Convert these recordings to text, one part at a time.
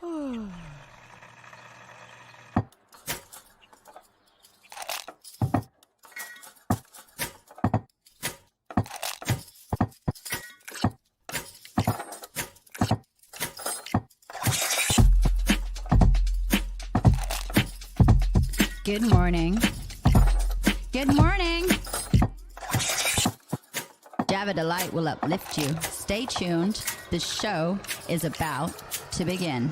Good morning. Good morning. Java Delight will uplift you. Stay tuned. The show is about to begin.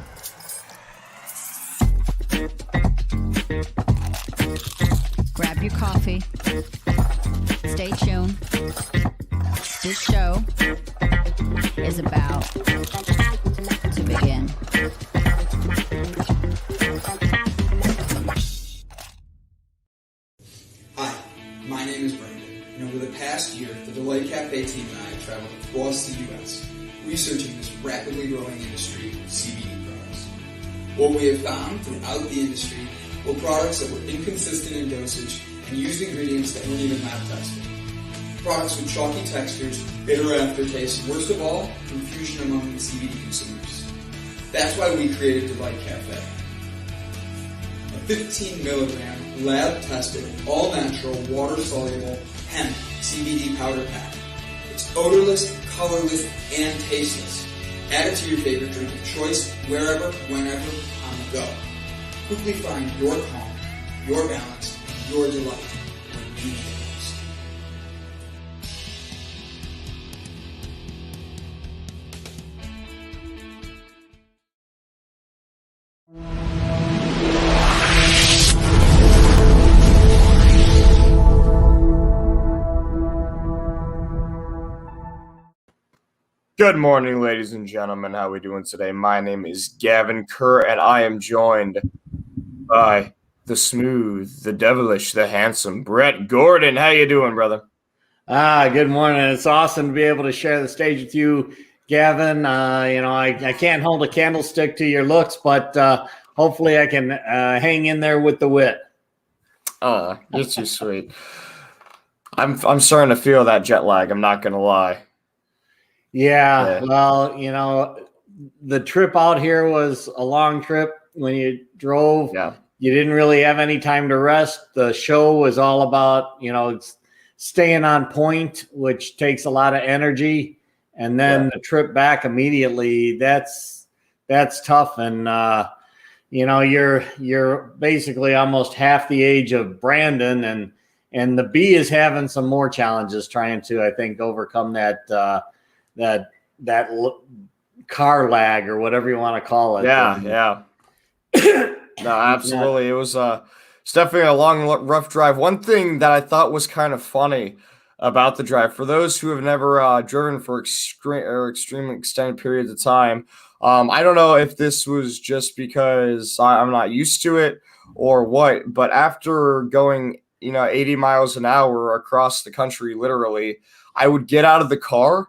Grab your coffee. Stay tuned. This show is about to begin. Hi, my name is Brandon, and over the past year, the Delight Cafe team and I have traveled across the U.S. researching this rapidly growing industry of CBD products. What we have found throughout the industry were products that were inconsistent in dosage and used ingredients that weren't even lab tested. Products with chalky textures, bitter aftertaste, and worst of all, confusion among the CBD consumers. That's why we created Delight Cafe. A 15 milligram lab-tested, all-natural, water-soluble hemp CBD powder pack. It's odorless, colorless, and tasteless. Add it to your favorite drink of choice, wherever, whenever, on the go. Quickly find your calm, your balance, your delight when you need it most. Good morning, ladies and gentlemen. How are we doing today? My name is Gavin Kerr, and I am joined by the smooth, the devilish, the handsome Brett Gordon. How you doing, brother? Good morning. It's awesome to be able to share the stage with you, Gavin. I can't hold a candlestick to your looks, but hopefully I can hang in there with the wit. You're too sweet. I'm starting to feel that jet lag. I'm not gonna lie. Yeah, well, the trip out here was a long trip. When you drove, you didn't really have any time to rest. The show was all about, staying on point, which takes a lot of energy. And then the trip back immediately, that's tough. And, you're basically almost half the age of Brandon. And the B is having some more challenges trying to, I think, overcome that car lag or whatever you want to call it. Yeah. No, absolutely. It was it's definitely a long, rough drive. One thing that I thought was kind of funny about the drive, for those who have never driven for extreme extended periods of time, I don't know if this was just because I'm not used to it or what, but after going 80 miles an hour across the country, literally, I would get out of the car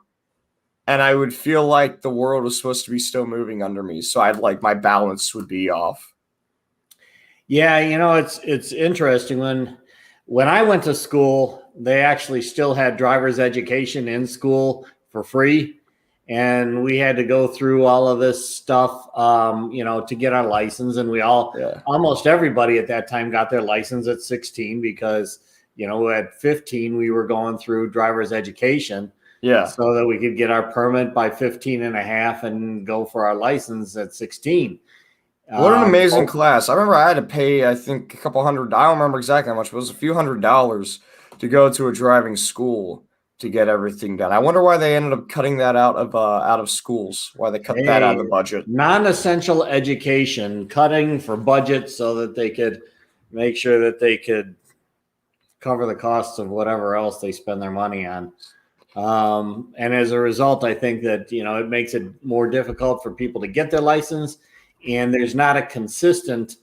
and I would feel like the world was supposed to be still moving under me. So my balance would be off. Yeah, it's interesting. When I went to school, they actually still had driver's education in school for free. And we had to go through all of this stuff, to get our license. And we almost everybody at that time got their license at 16 because, at 15, we were going through driver's education. Yeah. So that we could get our permit by 15 and a half and go for our license at 16. What an amazing class. I remember I had to pay, I think, a couple hundred. I don't remember exactly how much, but it was a few $100s to go to a driving school to get everything done. I wonder why they ended up cutting that out of schools, why they cut that out of the budget. Non-essential education, cutting for budget so that they could make sure that they could cover the costs of whatever else they spend their money on. And as a result, I think that, it makes it more difficult for people to get their license, and there's not a consistent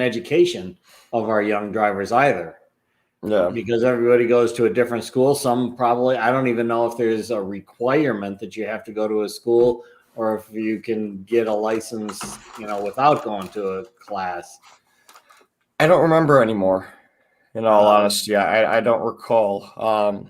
education of our young drivers either. Yeah. Because everybody goes to a different school. Some probably, I don't even know if there's a requirement that you have to go to a school or if you can get a license, without going to a class. I don't remember anymore. In all honesty, I don't recall.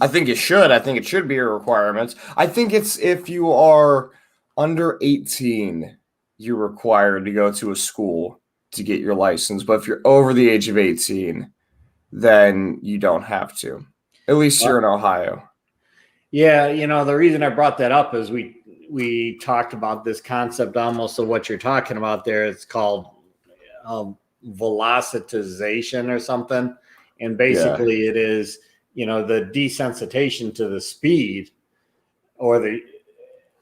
I think it should. I think it should be a requirement. I think it's if you are under 18, you're required to go to a school to get your license. But if you're over the age of 18, then you don't have to. At least you're in Ohio. Yeah, the reason I brought that up is we talked about this concept almost of what you're talking about there. It's called velocitization or something. And basically it is, the desensitization to the speed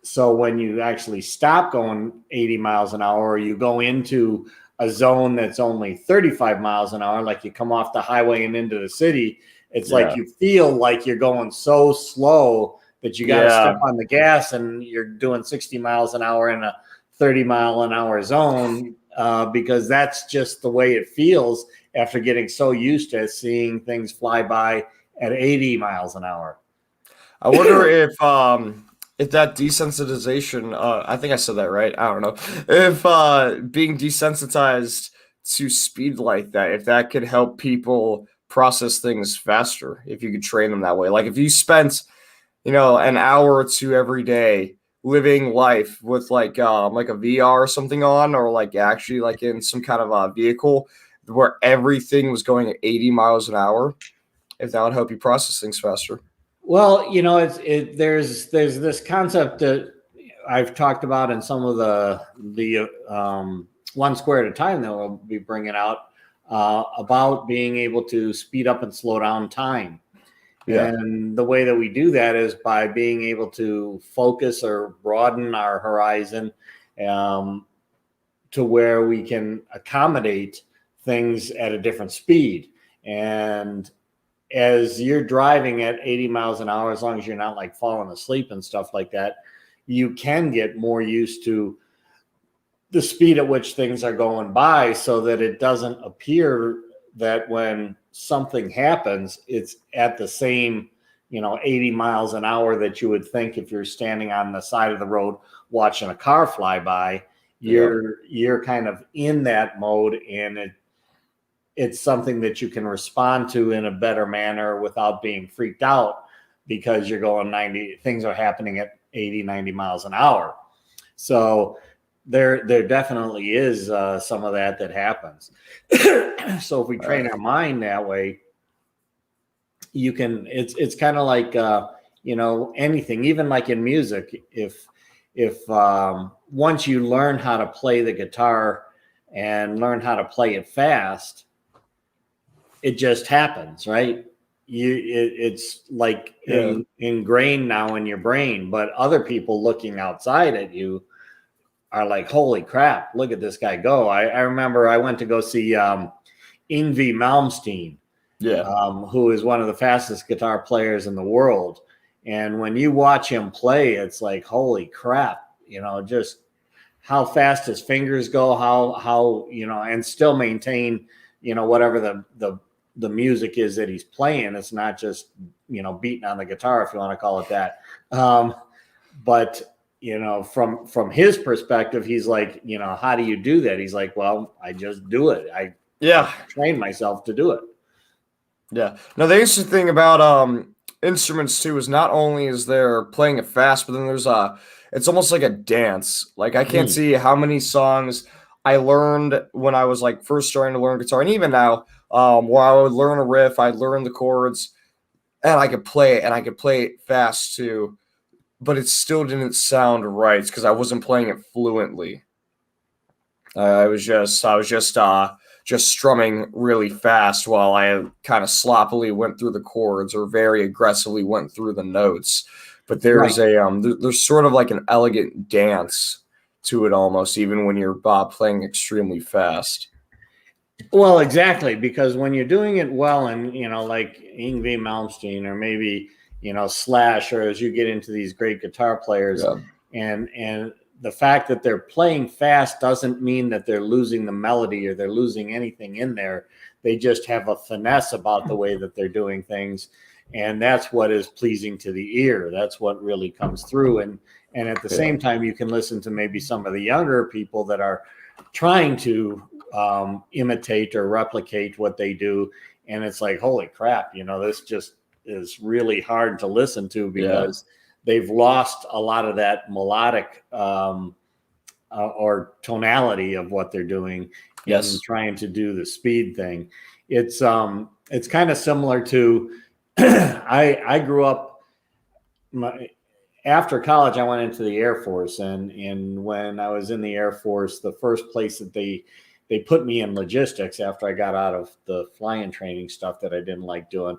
so when you actually stop going 80 miles an hour, or you go into a zone that's only 35 miles an hour, like you come off the highway and into the city, it's like you feel like you're going so slow that you got to step on the gas, and you're doing 60 miles an hour in a 30-mile-an-hour zone because that's just the way it feels after getting so used to seeing things fly by at 80 miles an hour. I wonder if that desensitization, I think I said that right. I don't know. If being desensitized to speed like that, if that could help people process things faster, if you could train them that way. Like if you spent, an hour or two every day living life with like a VR or something on, or like actually like in some kind of a vehicle where everything was going at 80 miles an hour, if that would help you process things faster. Well, there's this concept that I've talked about in some of the One Square at a Time that we'll be bringing out about being able to speed up and slow down time. Yeah. And the way that we do that is by being able to focus or broaden our horizon to where we can accommodate things at a different speed. And as you're driving at 80 miles an hour, as long as you're not like falling asleep and stuff like that, you can get more used to the speed at which things are going by, so that it doesn't appear that when something happens, it's at the same, 80 miles an hour that you would think if you're standing on the side of the road watching a car fly by. You're kind of in that mode, and it's something that you can respond to in a better manner without being freaked out, because you're going 90, things are happening at 80, 90 miles an hour. So there definitely is some of that happens. So if we train our mind that way, you can, it's kind of like, anything, even like in music, if once you learn how to play the guitar and learn how to play it fast, it just happens, right? It's like ingrained now in your brain, but other people looking outside at you are like, holy crap, look at this guy go. I remember I went to go see Yngwie Malmsteen, who is one of the fastest guitar players in the world. And when you watch him play, it's like, holy crap, just how fast his fingers go, how and still maintain, whatever the music is that he's playing. It's not just, beating on the guitar, if you want to call it that. But from his perspective, he's like, how do you do that? He's like, well, I just do it. I train myself to do it. Yeah. Now, the interesting thing about instruments too is not only is there playing it fast, but then there's it's almost like a dance. Like I can't see how many songs I learned when I was like first starting to learn guitar, and even now, where I would learn a riff, I'd learn the chords, and I could play it, and I could play it fast too, but it still didn't sound right because I wasn't playing it fluently. I was just strumming really fast while I kind of sloppily went through the chords or very aggressively went through the notes. But there's there's sort of like an elegant dance to it almost, even when you're playing extremely fast. Well, exactly, because when you're doing it well, and like Yngwie Malmsteen, or maybe Slash, or as you get into these great guitar players, and the fact that they're playing fast doesn't mean that they're losing the melody or they're losing anything in there. They just have a finesse about the way that they're doing things, and that's what is pleasing to the ear. That's what really comes through. And at the same time, you can listen to maybe some of the younger people that are trying to imitate or replicate what they do, and it's like, holy crap, this just is really hard to listen to because they've lost a lot of that melodic or tonality of what they're doing in trying to do the speed thing. It's kind of similar to I grew up after college. I went into the Air Force, and when I was in the Air Force, the first place that they put me in logistics after I got out of the flying training stuff that I didn't like doing.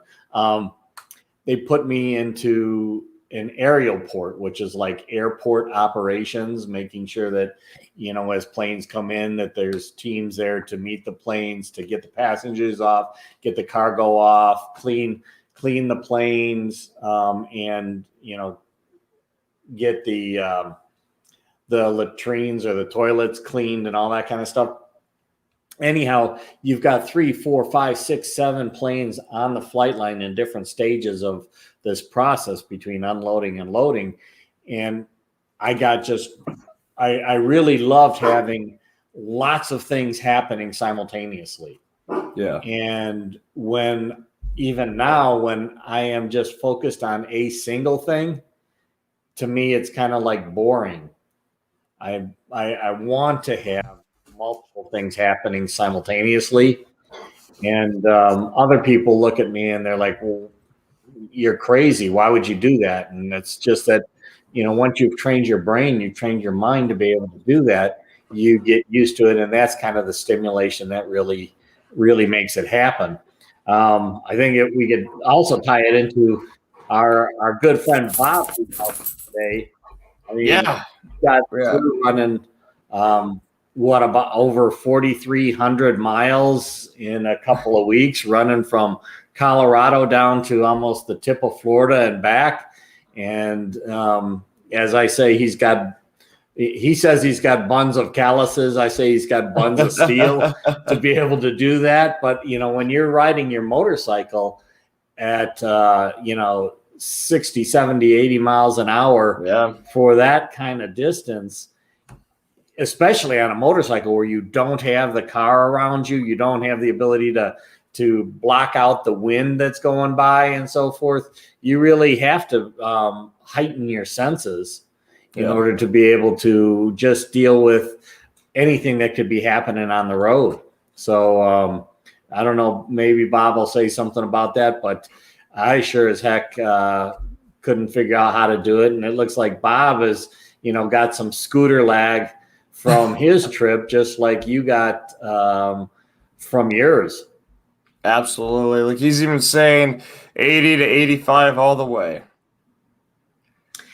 They put me into an aerial port, which is like airport operations, making sure that, as planes come in, that there's teams there to meet the planes, to get the passengers off, get the cargo off, clean the planes, and, get the latrines or the toilets cleaned and all that kind of stuff. Anyhow, you've got 3, 4, 5, 6, 7 planes on the flight line in different stages of this process between unloading and loading. And I really loved having lots of things happening simultaneously. Yeah. And even now, when I am just focused on a single thing, to me, it's kind of like boring. I want to have multiple things happening simultaneously. And other people look at me and they're like, well, you're crazy. Why would you do that? And it's just that, once you've trained your brain, you've trained your mind to be able to do that, you get used to it. And that's kind of the stimulation that really, really makes it happen. I think we could also tie it into our good friend Bob who's out today. I mean, got running what about over 4,300 miles in a couple of weeks, running from Colorado down to almost the tip of Florida and back. And as I say, he says he's got buns of calluses. I say he's got buns of steel to be able to do that. But, when you're riding your motorcycle at, 60, 70, 80 miles an hour for that kind of distance, especially on a motorcycle where you don't have the car around you, you don't have the ability to block out the wind that's going by and so forth. You really have to heighten your senses in order to be able to just deal with anything that could be happening on the road. So I don't know, maybe Bob will say something about that, but I sure as heck couldn't figure out how to do it. And it looks like Bob has, got some scooter lag from his trip, just like you got from yours. Absolutely. Like he's even saying 80 to 85 all the way.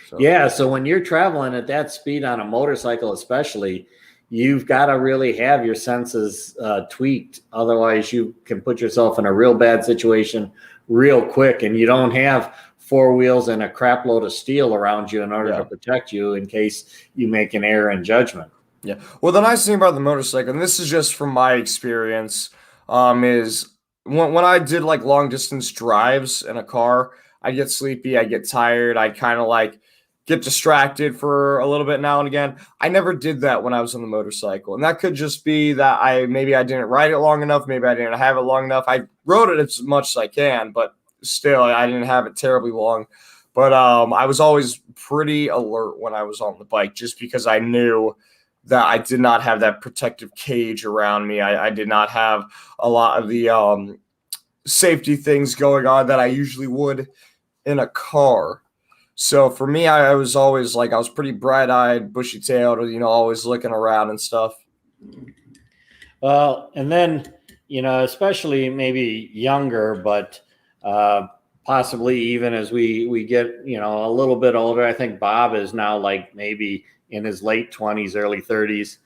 So. Yeah. So when you're traveling at that speed on a motorcycle, especially, you've got to really have your senses tweaked. Otherwise, you can put yourself in a real bad situation real quick, and you don't have 4 wheels and a crap load of steel around you in order to protect you in case you make an error in judgment. Yeah. Well, the nice thing about the motorcycle, and this is just from my experience, is when I did like long distance drives in a car, I get sleepy, I get tired, I kind of like get distracted for a little bit now and again. I never did that when I was on the motorcycle. And that could just be that maybe I didn't ride it long enough, maybe I didn't have it long enough. I rode it as much as I can, but still I didn't have it terribly long. But I was always pretty alert when I was on the bike, just because I knew that I did not have that protective cage around me. I did not have a lot of the safety things going on that I usually would in a car. So for me, I was always like, I was pretty bright-eyed, bushy-tailed, always looking around and stuff. Well, and then, especially maybe younger, but possibly even as we get, a little bit older, I think Bob is now like maybe in his late 20s, early 30s.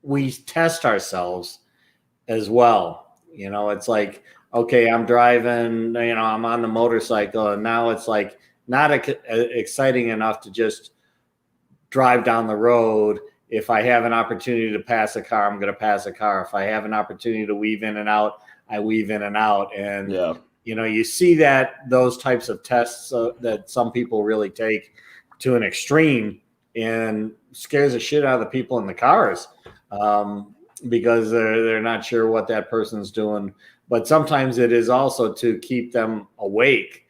We test ourselves as well. It's like, okay, I'm driving, I'm on the motorcycle, and now it's like not exciting enough to just drive down the road. If I have an opportunity to pass a car, I'm going to pass a car. If I have an opportunity to weave in and out, I weave in and out. And, you see those types of tests that some people really take to an extreme and scares the shit out of the people in the cars. because they're not sure what that person's doing. But sometimes it is also to keep them awake,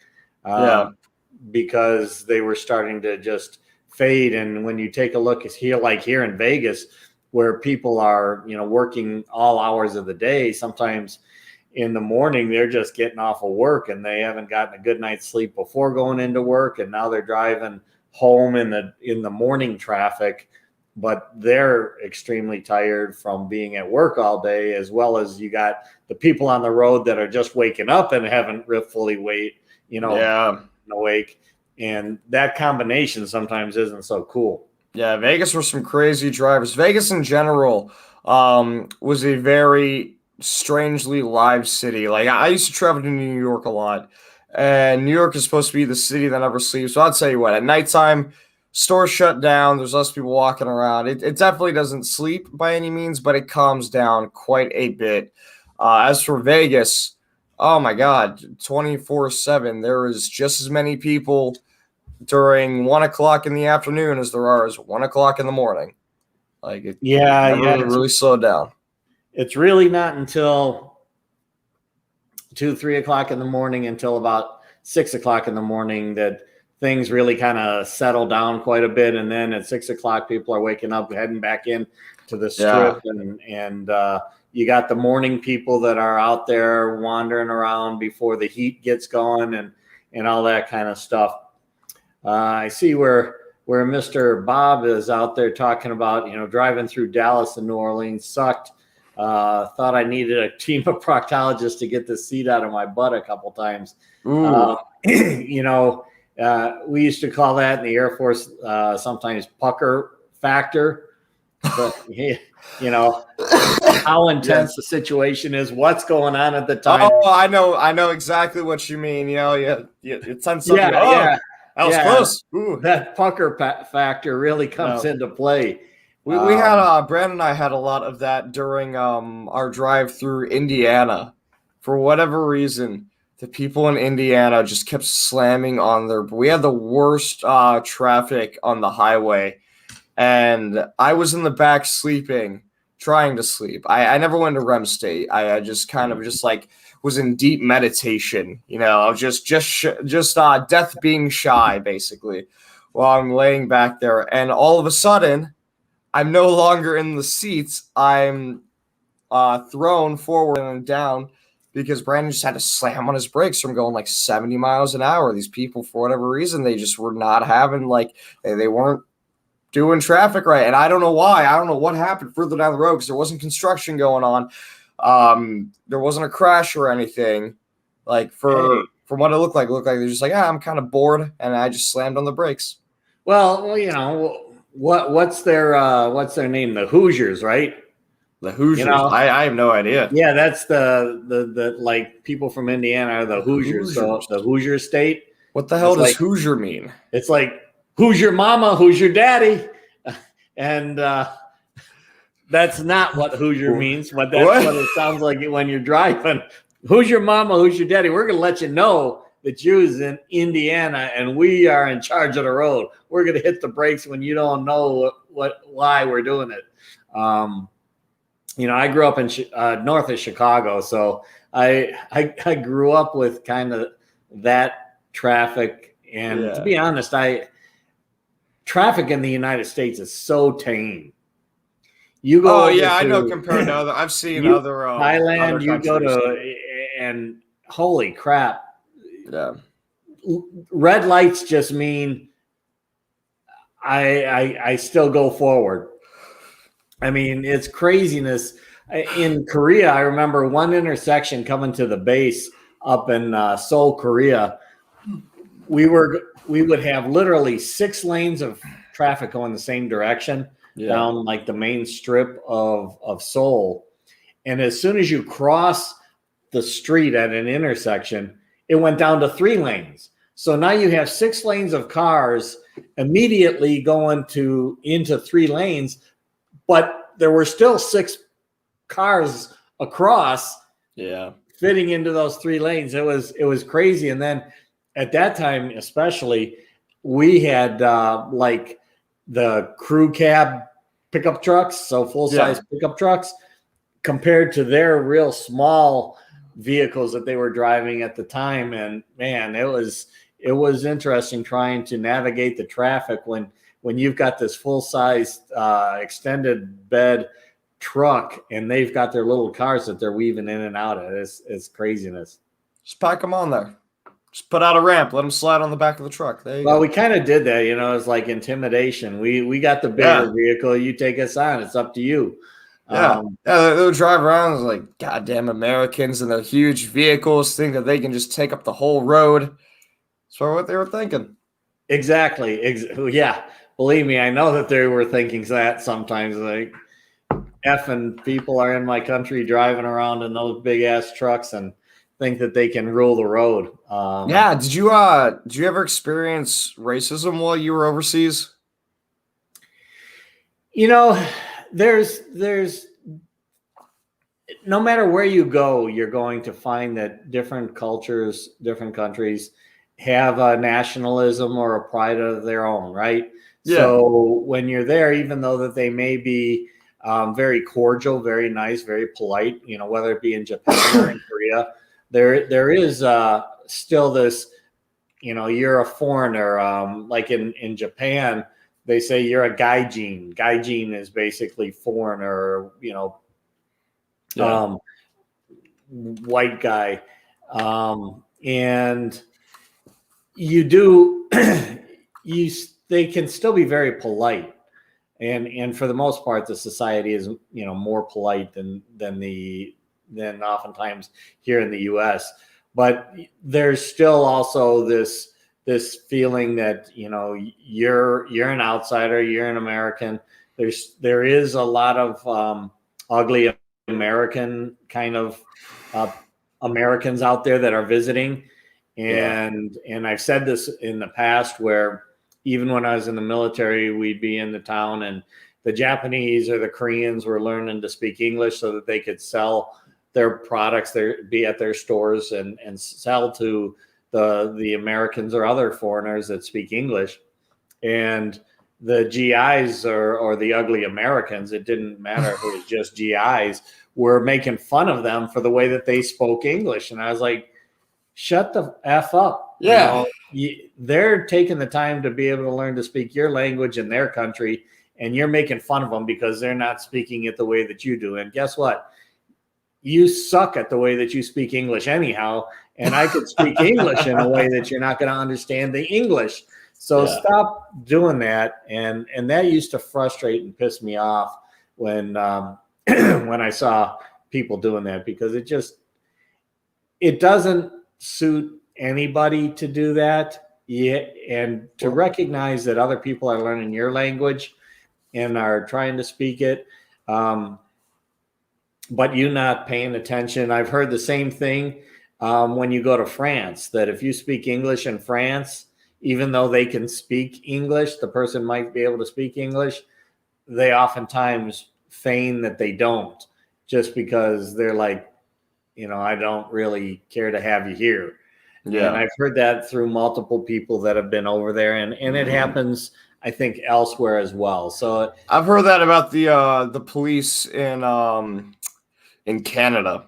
because they were starting to just fade. And when you take a look at here in Vegas, where people are, working all hours of the day, sometimes in the morning they're just getting off of work and they haven't gotten a good night's sleep before going into work, and now they're driving home in the morning traffic, but they're extremely tired from being at work all day, as well as you got the people on the road that are just waking up and haven't fully awake. And that combination sometimes isn't so cool. Yeah, Vegas were some crazy drivers. Vegas in general was a very strangely live city. Like, I used to travel to New York a lot, and New York is supposed to be the city that never sleeps. So I'll tell you what, at nighttime, stores shut down. There's less people walking around. It definitely doesn't sleep by any means, but it calms down quite a bit. As for Vegas, oh my God, 24/7. There is just as many people during 1 o'clock in the afternoon as there are as 1 o'clock in the morning. Like, it never really slowed down. It's really not until 2-3 o'clock in the morning, until about 6 o'clock in the morning, that things really kind of settle down quite a bit. And then at 6 o'clock, people are waking up, heading back in to the strip. And you got the morning people that are out there wandering around before the heat gets going and all that kind of stuff. I see where Mr. Bob is out there talking about, driving through Dallas and New Orleans sucked. Thought I needed a team of proctologists to get this seat out of my butt a couple times. We used to call that in the Air Force sometimes pucker factor. But, how intense the situation is, what's going on at the time. Oh, I know exactly what you mean. It sends something. That was close. Ooh. That pucker factor really comes into play. We had Brandon and I had a lot of that during our drive through Indiana. For whatever reason, the people in Indiana just kept slamming on we had the worst traffic on the highway, and I was in the back trying to sleep. I never went to REM state. I just kind of was in deep meditation, just death being shy, basically, while I'm laying back there. And all of a sudden, I'm no longer in the seats. I'm thrown forward and down because Brandon just had to slam on his brakes from going like 70 miles an hour. These people, for whatever reason, they just were not having, they weren't doing traffic right. And I don't know why. I don't know what happened further down the road, because there wasn't construction going on. There wasn't a crash or anything. From what it looked like they're just I'm kind of bored, and I just slammed on the brakes. Well, what's their name? The Hoosiers, right? The Hoosiers. I have no idea. Yeah, that's the people from Indiana are the Hoosiers. So the Hoosier state. What the hell does Hoosier mean? It's like, who's your mama? Who's your daddy? And that's not what Hoosier means, but that's what it sounds like when you're driving. Who's your mama? Who's your daddy? We're going to let you know that you's in Indiana and we are in charge of the road. We're going to hit the brakes when you don't know why we're doing it. I grew up in north of Chicago, so I grew up with kind of that traffic. And to be honest, traffic in the United States is so tame. You go. Oh yeah, I know. Compared to other, I've seen other Thailand. Other you go to, and holy crap! Yeah. Red lights just mean I still go forward. I mean, it's craziness. In Korea, I remember one intersection coming to the base up in Seoul, Korea. We would have literally 6 lanes of traffic going the same direction down the main strip of Seoul. And as soon as you cross the street at an intersection, it went down to 3 lanes. So now you have 6 lanes of cars immediately going into 3 lanes, but there were still 6 cars across fitting into those 3 lanes. It was crazy. And then at that time, especially, we had the crew cab pickup trucks, so full-size pickup trucks. compared to their real small vehicles that they were driving at the time. And man, it was interesting trying to navigate the traffic when you've got this full-size extended bed truck and they've got their little cars that they're weaving in and out of. It's craziness. Just pack them on there. Just put out a ramp. Let them slide on the back of the truck. There you go. Well, we kind of did that, it's like intimidation. We got the bigger vehicle. You take us on. It's up to you. Yeah, they'll drive around like goddamn Americans in their huge vehicles, think that they can just take up the whole road. That's what they were thinking. Exactly. Yeah, believe me, I know that they were thinking that sometimes. Like, effing people are in my country driving around in those big ass trucks and think that they can rule the road. Yeah. Did you ever experience racism while you were overseas? There's no matter where you go, you're going to find that different cultures, different countries have a nationalism or a pride of their own, right? Yeah. So when you're there, even though that they may be very cordial, very nice, very polite, whether it be in Japan or in Korea, there is still this, you're a foreigner. Like in Japan, they say you're a gaijin. Gaijin is basically foreigner, white guy. And you do, they can still be very polite. And for the most part, the society is, more polite than oftentimes here in the U.S. But there's still also this feeling that, you're an outsider, you're an American. There is a lot of ugly American kind of Americans out there that are visiting. And I've said this in the past where even when I was in the military, we'd be in the town and the Japanese or the Koreans were learning to speak English so that they could sell their products, be at their stores and sell to the Americans or other foreigners that speak English. And the GIs or the ugly Americans, it didn't matter if it was just GIs, were making fun of them for the way that they spoke English. And I was like, shut the F up. Yeah. They're taking the time to be able to learn to speak your language in their country, and you're making fun of them because they're not speaking it the way that you do. And guess what? You suck at the way that you speak English anyhow, and I could speak English in a way that you're not going to understand the English. So stop doing that. And that used to frustrate and piss me off when when I saw people doing that, because it doesn't suit anybody to do that. Yeah, and to recognize that other people are learning your language and are trying to speak it, but you not paying attention. I've heard the same thing when you go to France, that if you speak English in France, even though they can speak English, the person might be able to speak English, they oftentimes feign that they don't, just because they're like, I don't really care to have you here. Yeah. And I've heard that through multiple people that have been over there, and it happens, I think, elsewhere as well. So I've heard that about the police in Canada.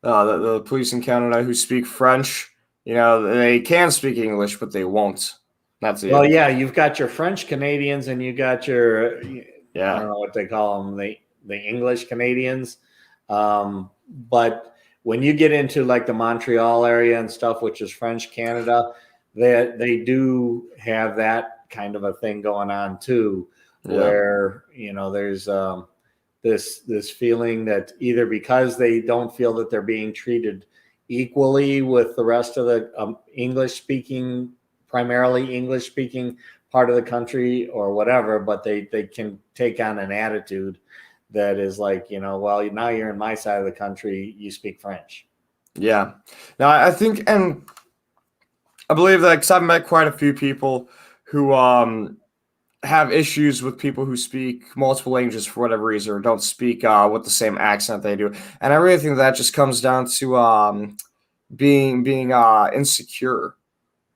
The police in Canada who speak French, they can speak English, but they won't. That's it. Well, yeah, you've got your French Canadians and you got your, I don't know what they call them, the English Canadians. But when you get into like the Montreal area and stuff, which is French Canada, they do have that kind of a thing going on too, where, there's this feeling that either because they don't feel that they're being treated equally with the rest of the primarily English speaking part of the country or whatever, but they can take on an attitude that is like, well, now you're in my side of the country, you speak French. Yeah. Now, I think, and I believe that, because I've met quite a few people who have issues with people who speak multiple languages for whatever reason, or don't speak with the same accent they do. And I really think that just comes down to being insecure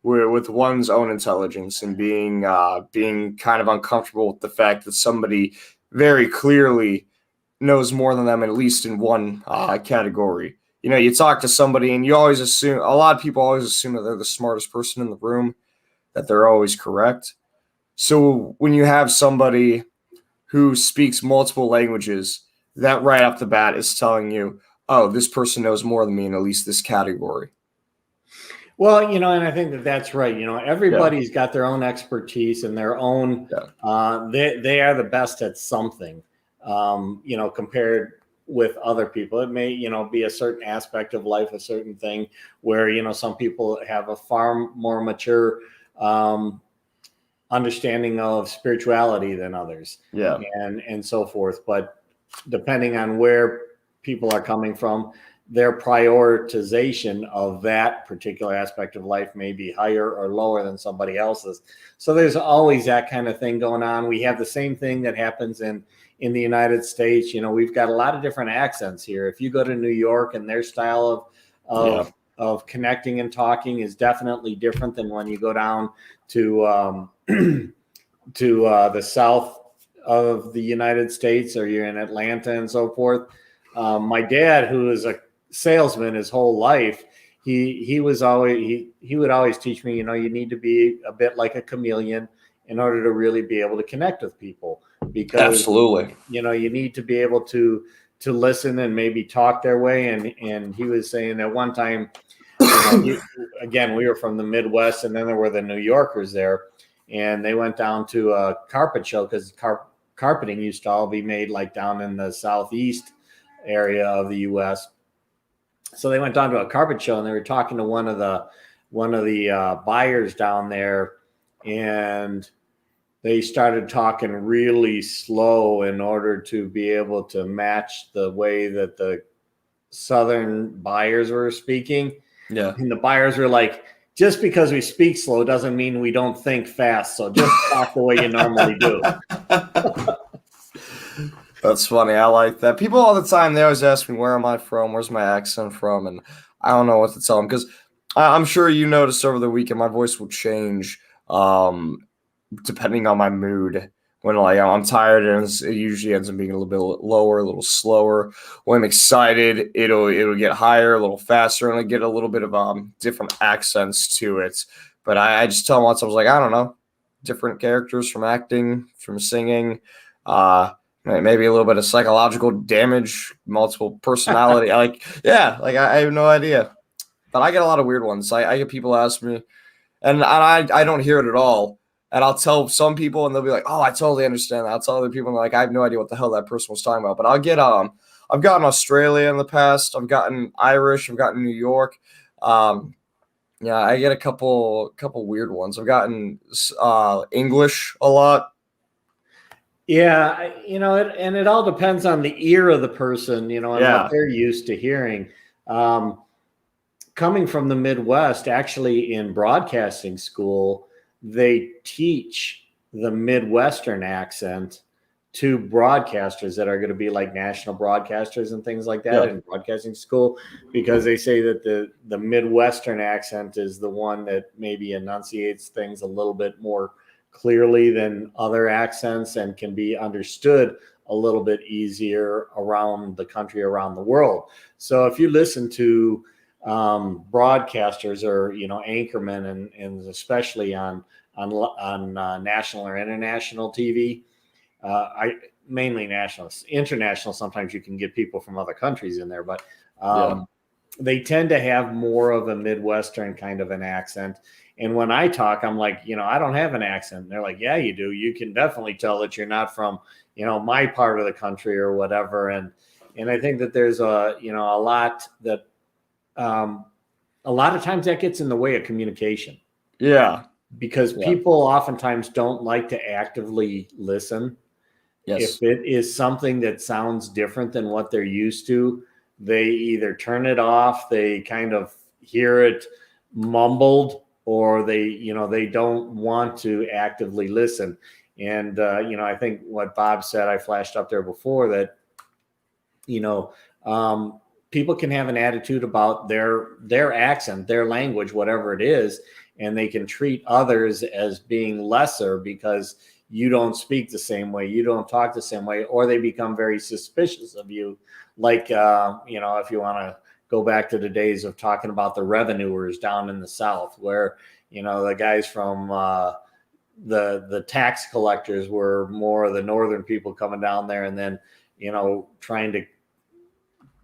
with one's own intelligence, and being kind of uncomfortable with the fact that somebody very clearly knows more than them, at least in one category. You know, you talk to somebody and you always assume, a lot of people always assume that they're the smartest person in the room, that they're always correct. So when you have somebody who speaks multiple languages, that right off the bat is telling you, oh, this person knows more than me in at least this category. Well, and I think that that's right. Everybody's got their own expertise and their own, they are the best at something, compared with other people. It may, be a certain aspect of life, a certain thing where, some people have a far more mature understanding of spirituality than others. Yeah. And so forth. But depending on where people are coming from, their prioritization of that particular aspect of life may be higher or lower than somebody else's. So there's always that kind of thing going on. We have the same thing that happens in the United States. We've got a lot of different accents here. If you go to New York, and their style of connecting and talking is definitely different than when you go down to the south of the United States, or you're in Atlanta and so forth. My dad, who is a salesman his whole life, he would always teach me, you need to be a bit like a chameleon in order to really be able to connect with people, because absolutely, you need to be able to listen and maybe talk their way. And he was saying at one time, again, we were from the Midwest, and then there were the New Yorkers there, and they went down to a carpet show, because carpeting used to all be made like down in the southeast area of the U.S. So they went down to a carpet show, and they were talking to one of the buyers down there, and they started talking really slow in order to be able to match the way that the southern buyers were speaking. Yeah. And the buyers were like, just because we speak slow doesn't mean we don't think fast. So just talk the way you normally do. That's funny. I like that. People all the time, they always ask me, where am I from? Where's my accent from? And I don't know what to tell them, because I'm sure you noticed over the weekend my voice will change depending on my mood. When I'm tired, and it usually ends up being a little bit lower, a little slower. When I'm excited, it'll get higher, a little faster, and I get a little bit of different accents to it. But I just tell them lots. I was like, I don't know, different characters from acting, from singing, maybe a little bit of psychological damage, multiple personality. I have no idea. But I get a lot of weird ones. I get people ask me, and I don't hear it at all. And I'll tell some people, and they'll be like, "Oh, I totally understand that." I'll tell other people, and they're like, "I have no idea what the hell that person was talking about." But I'll get I've gotten Australia in the past. I've gotten Irish. I've gotten New York. I get a couple weird ones. I've gotten English a lot. Yeah, and it all depends on the ear of the person, and what they're used to hearing. Coming from the Midwest, actually in broadcasting school, they teach the Midwestern accent to broadcasters that are going to be like national broadcasters and things like that in broadcasting school, because they say that the Midwestern accent is the one that maybe enunciates things a little bit more clearly than other accents, and can be understood a little bit easier around the country, around the world. So if you listen to broadcasters or anchormen, and especially on national or international TV, mainly national, international, sometimes you can get people from other countries in there, but they tend to have more of a Midwestern kind of an accent. And when I talk, I'm like, I don't have an accent. And they're like, yeah, you do. You can definitely tell that you're not from, my part of the country or whatever. And I think that there's a lot that, a lot of times that gets in the way of communication. Yeah. Because people oftentimes don't like to actively listen. Yes. If it is something that sounds different than what they're used to, they either turn it off, they kind of hear it mumbled, or they don't want to actively listen. And, I think what Bob said, I flashed up there before, that, people can have an attitude about their accent, their language, whatever it is, and they can treat others as being lesser because, you don't speak the same way, you don't talk the same way, or they become very suspicious of you. Like, you know, if you want to go back to the days of talking about the revenuers down in the South, where, you know, the guys from the tax collectors were more of the northern people coming down there, and then, you know, trying to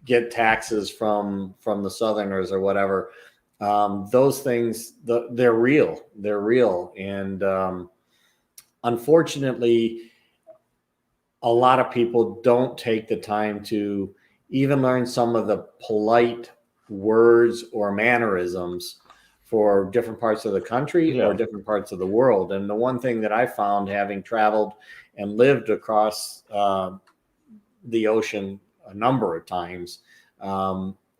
get taxes from the Southerners or whatever. Those things, they're real. They're real. And unfortunately, a lot of people don't take the time to even learn some of the polite words or mannerisms for different parts of the country or different parts of the world. And the one thing that I found, having traveled and lived across the ocean a number of times,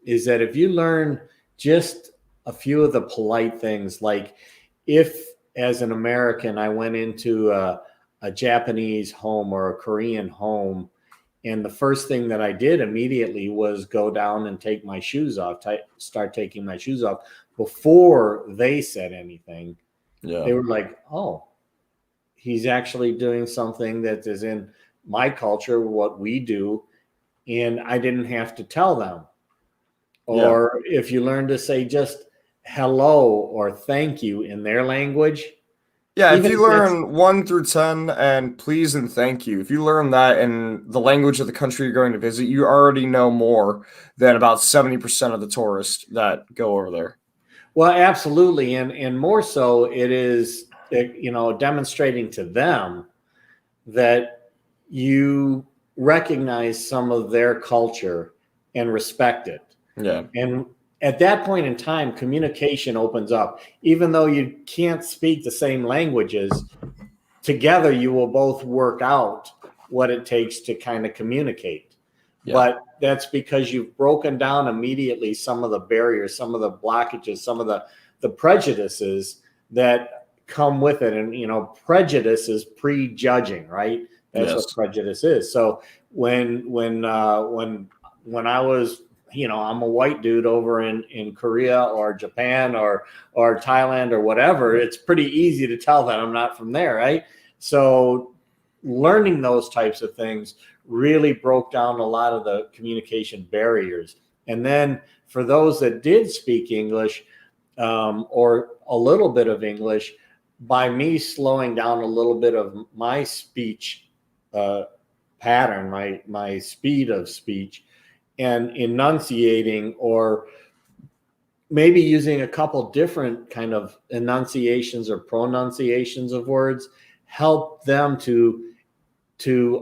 is that if you learn just a few of the polite things, like if as an American I went into a Japanese home or a Korean home, and the first thing that I did immediately was go down and take my shoes off, start taking my shoes off before they said anything. They were like, oh, he's actually doing something that is in my culture, what we do, and I didn't have to tell them. Or if you learn to say just hello or thank you in their language. Yeah, if you learn 1 through 10 and please and thank you, if you learn that in the language of the country you're going to visit, you already know more than about 70% of the tourists that go over there. Well, absolutely. And more so, it is, you know, demonstrating to them that you recognize some of their culture and respect it. Yeah. And at that point in time, communication opens up. Even though you can't speak the same languages, together you will both work out what it takes to kind of communicate. Yeah. But that's because you've broken down immediately some of the barriers, some of the blockages, some of the prejudices that come with it. And, you know, prejudice is prejudging, right? That's what prejudice is. So when I was, you know, I'm a white dude over in Korea or Japan or Thailand or whatever, it's pretty easy to tell that I'm not from there, right? So learning those types of things really broke down a lot of the communication barriers. And then for those that did speak English or a little bit of English, by me slowing down a little bit of my speech pattern, my speed of speech, and enunciating, or maybe using a couple different kind of enunciations or pronunciations of words, help them to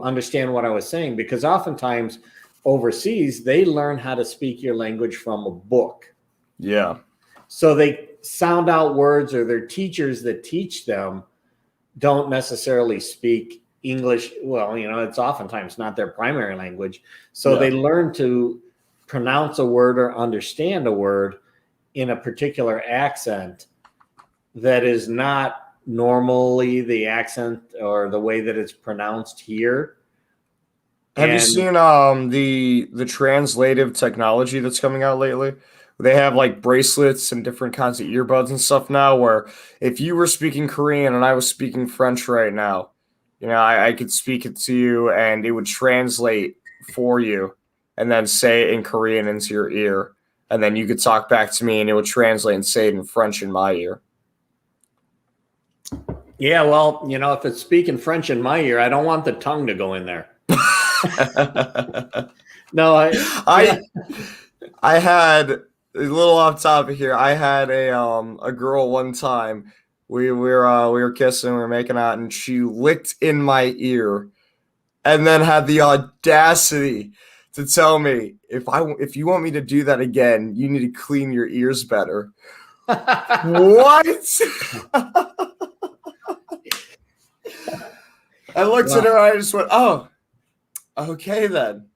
understand what I was saying. Because oftentimes overseas, they learn how to speak your language from a book. Yeah. So they sound out words, or their teachers that teach them don't necessarily speak English. Well, you know, it's oftentimes not their primary language. So they learn to pronounce a word or understand a word in a particular accent that is not normally the accent or the way that it's pronounced here. Have you seen the translative technology that's coming out lately? They have like bracelets and different kinds of earbuds and stuff now, where if you were speaking Korean and I was speaking French right now, you know, I could speak it to you and it would translate for you and then say it in Korean into your ear. And then you could talk back to me and it would translate and say it in French in my ear. Yeah, well, you know, if it's speaking French in my ear, I don't want the tongue to go in there. No, I had a little off topic here. I had a girl one time. We were kissing, we were making out, and she licked in my ear, and then had the audacity to tell me, if you want me to do that again, you need to clean your ears better. What? I looked at her and I just went, oh, okay then.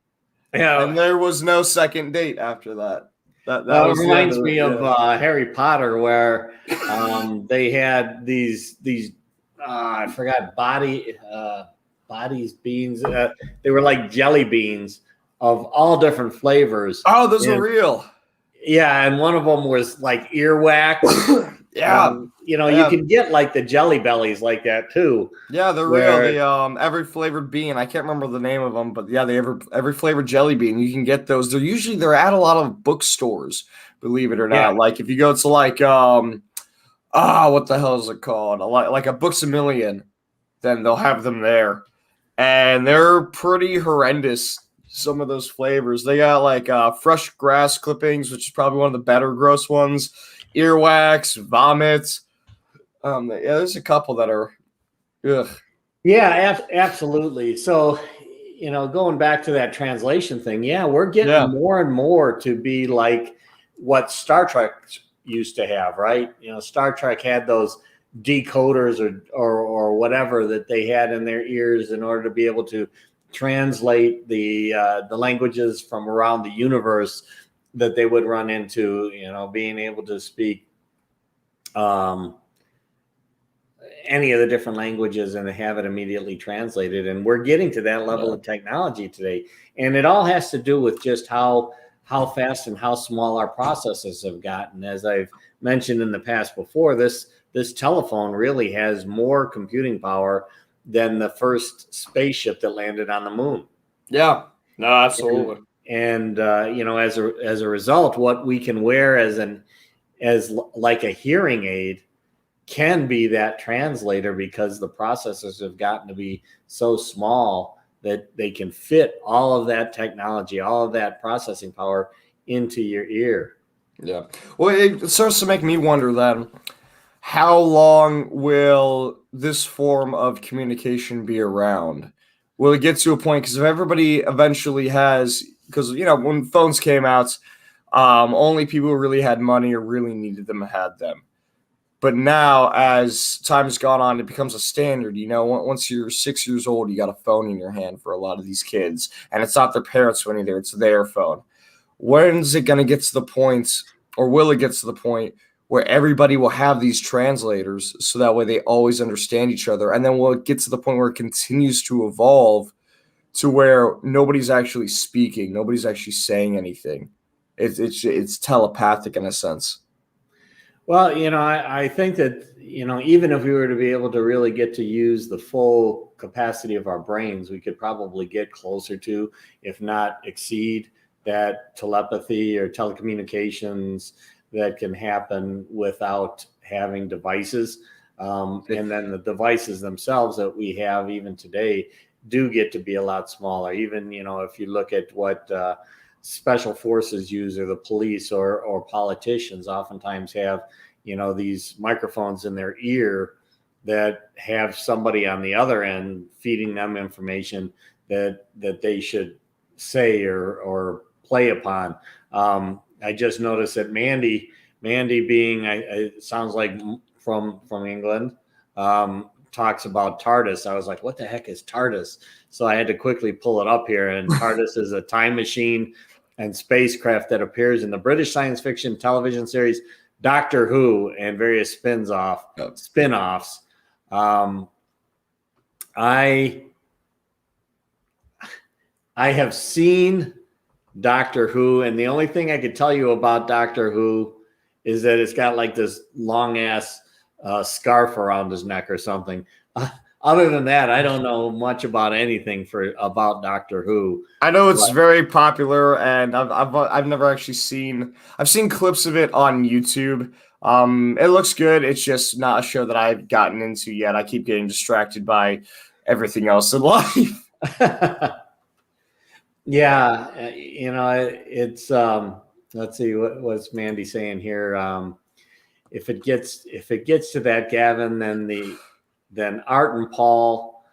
Yeah. And there was no second date after that. That reminds me of Harry Potter, where they had these I forgot bodies beans. They were like jelly beans of all different flavors. Oh, those are real. Yeah, and one of them was like earwax. Yeah. You Yeah. can get like the Jelly Bellies like that too. Yeah, they're real. They every flavored bean. I can't remember the name of them, but yeah, they every flavored jelly bean. You can get those. They're at a lot of bookstores, believe it or not. Yeah. Like if you go to like what the hell is it called? Like a Books a Million, then they'll have them there. And they're pretty horrendous, some of those flavors. They got like fresh grass clippings, which is probably one of the better gross ones, earwax, vomit. There's a couple that are ugh. Yeah, absolutely. So, going back to that translation thing, we're getting more and more to be like what Star Trek used to have, right? Star Trek had those decoders or whatever that they had in their ears in order to be able to translate the languages from around the universe that they would run into, being able to speak any of the different languages and have it immediately translated. And we're getting to that level of technology today. And it all has to do with just how fast and how small our processors have gotten. As I've mentioned in the past before, this telephone really has more computing power than the first spaceship that landed on the moon. Yeah, no, absolutely. And as a result, what we can wear as like a hearing aid can be that translator, because the processors have gotten to be so small that they can fit all of that technology, all of that processing power into your ear. Yeah. Well, it starts to make me wonder then, how long will this form of communication be around? Will it get to a point, because if everybody eventually has, because, when phones came out, only people who really had money or really needed them had them. But now, as time has gone on, it becomes a standard. Once you're 6 years old, you got a phone in your hand for a lot of these kids. And it's not their parents' phone either, it's their phone. When's it going to get to the point, or will it get to the point, where everybody will have these translators so that way they always understand each other? And then will it get to the point where it continues to evolve to where nobody's actually speaking, nobody's actually saying anything? It's telepathic in a sense. Well, I think that, even if we were to be able to really get to use the full capacity of our brains, we could probably get closer to, if not exceed, that telepathy or telecommunications that can happen without having devices. And then the devices themselves that we have even today do get to be a lot smaller. Even, if you look at what special forces use, or the police or politicians oftentimes have, these microphones in their ear that have somebody on the other end feeding them information that they should say or play upon. I just noticed that Mandy being, it sounds like from England, talks about TARDIS. I was like, what the heck is TARDIS? So I had to quickly pull it up here. And TARDIS is a time machine and spacecraft that appears in the British science fiction television series Doctor Who and various spin-offs. I have seen Doctor Who, and the only thing I could tell you about Doctor Who is that it's got like this long ass scarf around his neck or something. Other than that, I don't know much about anything about Doctor Who. I know it's very popular, and I've never actually seen. I've seen clips of it on YouTube. It looks good. It's just not a show that I've gotten into yet. I keep getting distracted by everything else in life. Yeah, it's let's see, what's Mandy saying here. If it gets to that, Gavin, then Art and Paul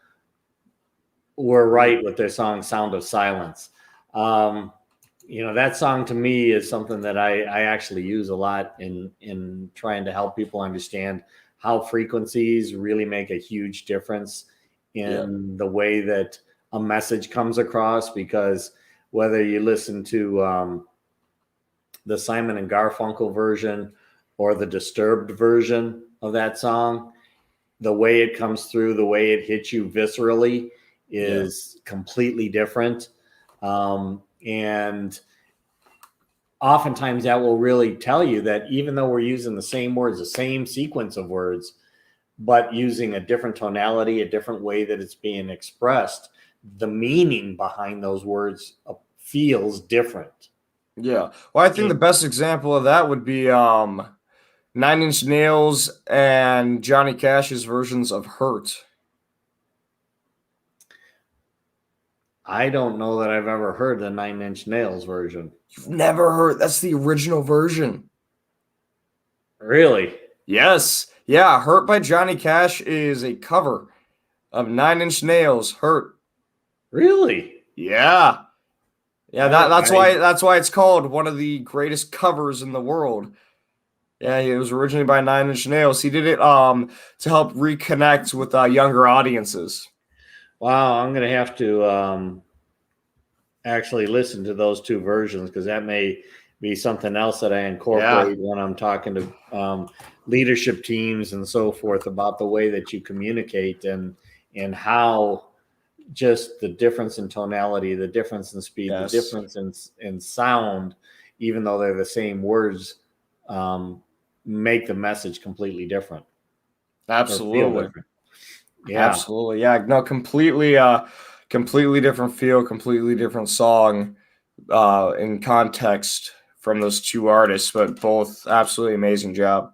were right with their song "Sound of Silence." That song to me is something that I actually use a lot in trying to help people understand how frequencies really make a huge difference in the way that a message comes across. Because whether you listen to the Simon and Garfunkel version or the Disturbed version of that song, the way it comes through, the way it hits you viscerally is completely different. And oftentimes that will really tell you that even though we're using the same words, the same sequence of words, but using a different tonality, a different way that it's being expressed, the meaning behind those words feels different. Yeah. Well, I think the best example of that would be 9 Inch Nails and Johnny Cash's versions of Hurt. I don't know that I've ever heard the 9 Inch Nails version. You've never heard? That's the original version. Really? Yes. Yeah, Hurt by Johnny Cash is a cover of 9 Inch Nails, Hurt. Really? Yeah. Yeah, that's why it's called one of the greatest covers in the world. Yeah, it was originally by 9 Inch Nails. He did it to help reconnect with younger audiences. Wow, I'm going to have to actually listen to those two versions, because that may be something else that I incorporate when I'm talking to leadership teams and so forth about the way that you communicate and how just the difference in tonality, the difference in speed, the difference in sound, even though they're the same words, make the message completely different. Absolutely. Different. Yeah. Absolutely. Yeah. No, completely different feel, completely different song in context from those two artists, but both absolutely amazing job.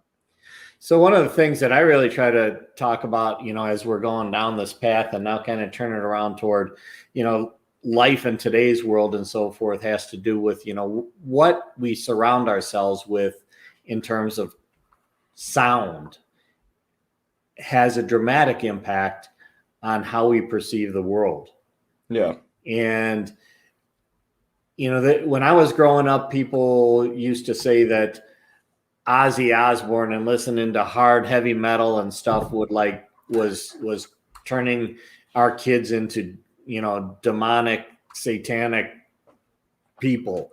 So one of the things that I really try to talk about, as we're going down this path and now kind of turn it around toward, life in today's world and so forth, has to do with, what we surround ourselves with in terms of sound has a dramatic impact on how we perceive the world. Yeah. And, when I was growing up, people used to say that Ozzy Osbourne and listening to hard, heavy metal and stuff was turning our kids into, demonic, satanic people.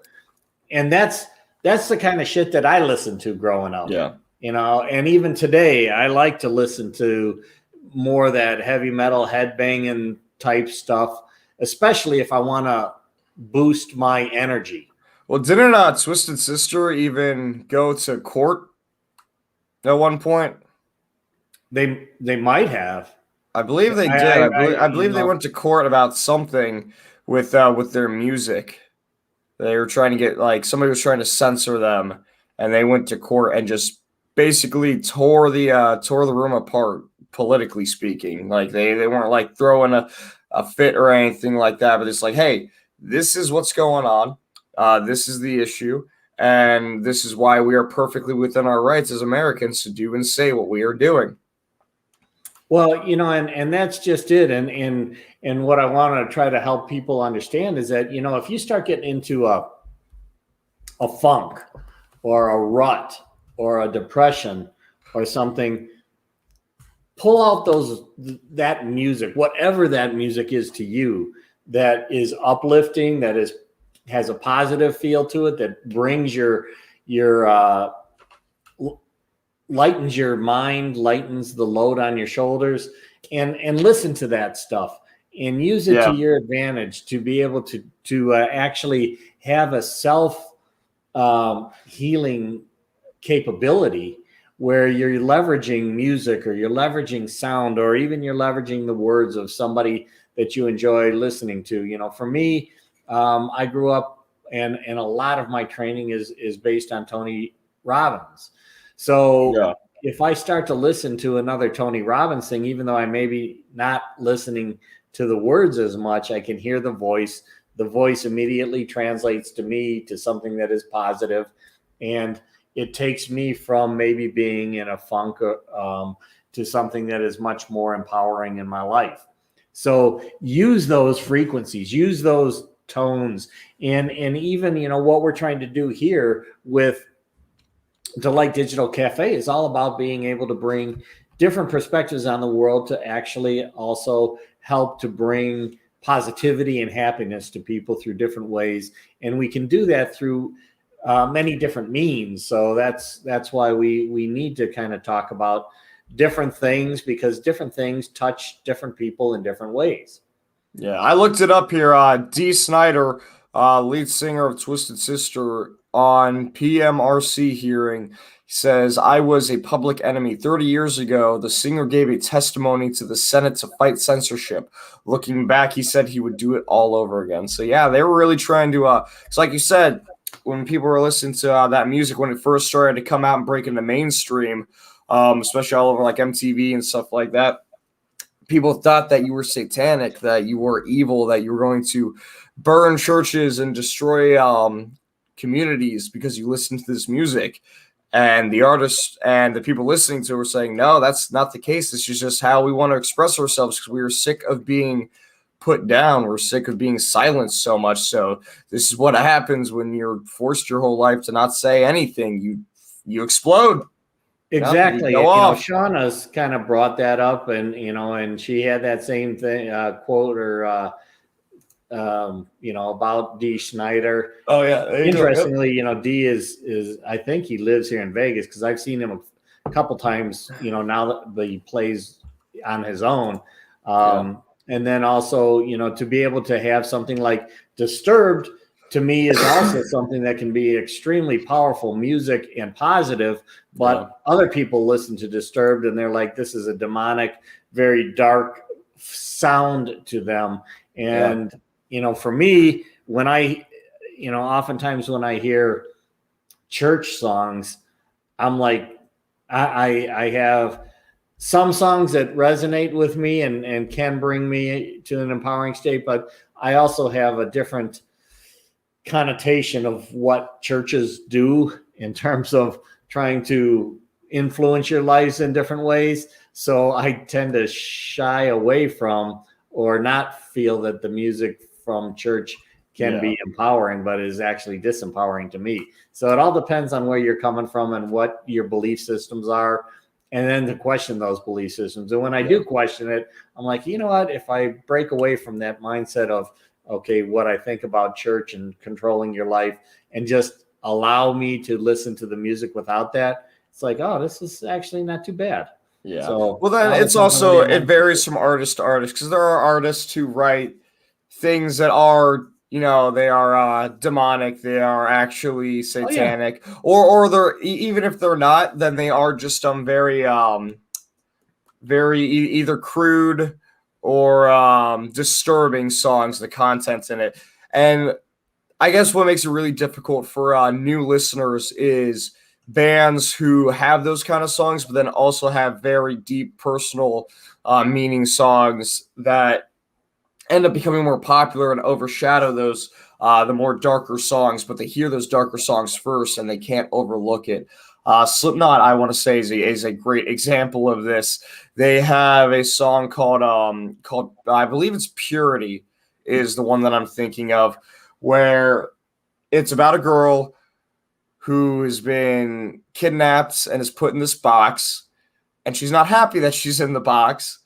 And that's the kind of shit that I listened to growing up. Yeah. And even today, I like to listen to more of that heavy metal headbanging type stuff, especially if I want to boost my energy. Well, didn't Twisted Sister even go to court at one point? They might have. I believe they did. I believe they went to court about something with their music. They were trying to get somebody was trying to censor them, and they went to court and just basically tore the room apart, politically speaking. They weren't throwing a fit or anything like that, but it's hey, this is what's going on. This is the issue, and this is why we are perfectly within our rights as Americans to do and say what we are doing. Well, and that's just it. And what I want to try to help people understand is that, if you start getting into a funk or a rut or a depression or something, pull out that music, whatever that music is to you, that is uplifting, that has a positive feel to it, that brings your lightens your mind, lightens the load on your shoulders, and listen to that stuff and use it to your advantage to be able to actually have a self healing capability where you're leveraging music or you're leveraging sound or even you're leveraging the words of somebody that you enjoy listening to. For me, I grew up and a lot of my training is based on Tony Robbins. So if I start to listen to another Tony Robbins thing, even though I may be not listening to the words as much, I can hear the voice. The voice immediately translates to me to something that is positive, and it takes me from maybe being in a funk to something that is much more empowering in my life. So use those frequencies, use those tones, and even, what we're trying to do here with Delight Digital Cafe is all about being able to bring different perspectives on the world to actually also help to bring positivity and happiness to people through different ways. And we can do that through many different means. So that's why we need to kind of talk about different things, because different things touch different people in different ways. Yeah, I looked it up here. Dee Snider, lead singer of Twisted Sister, on PMRC hearing. He says, I was a public enemy. 30 years ago, the singer gave a testimony to the Senate to fight censorship. Looking back, he said he would do it all over again. So, yeah, they were really trying to, it's like you said, when people were listening to that music, when it first started to come out and break into mainstream, especially all over like MTV and stuff like that, people thought that you were satanic, that you were evil, that you were going to burn churches and destroy communities because you listened to this music. And the artists and the people listening to it were saying, no, that's not the case. This is just how we want to express ourselves because we were sick of being put down. We're sick of being silenced so much. So this is what happens when you're forced your whole life to not say anything. You explode. Exactly. Shauna's kind of brought that up, and she had that same thing quote or about Dee Snider. Oh yeah. Interestingly, Dee is I think he lives here in Vegas because I've seen him a couple times. Now that he plays on his own, and then also to be able to have something like Disturbed. To me, is also something that can be extremely powerful music and positive, but other people listen to Disturbed and they're like, this is a demonic, very dark sound to them. And, for me, when oftentimes when I hear church songs, I'm like, I have some songs that resonate with me and can bring me to an empowering state, but I also have a different connotation of what churches do in terms of trying to influence your lives in different ways. So I tend to shy away from or not feel that the music from church can be empowering, but is actually disempowering to me. So it all depends on where you're coming from and what your belief systems are, and then to question those belief systems. And when I do question it, I'm like, you know what, if I break away from that mindset of, okay, what I think about church and controlling your life and just allow me to listen to the music without that, it's like, oh, this is actually not too bad. Yeah. So, well, then it's also, it varies from artist to artist because there are artists who write things that are, they are demonic, they are actually satanic, or they're, even if they're not, then they are just very either crude or disturbing songs, the contents in it. And I guess what makes it really difficult for new listeners is bands who have those kind of songs, but then also have very deep personal meaning songs that end up becoming more popular and overshadow those the more darker songs, but they hear those darker songs first and they can't overlook it. Slipknot, I want to say, is a great example of this. They have a song called I believe it's Purity is the one that I'm thinking of, where it's about a girl who has been kidnapped and is put in this box, and she's not happy that she's in the box.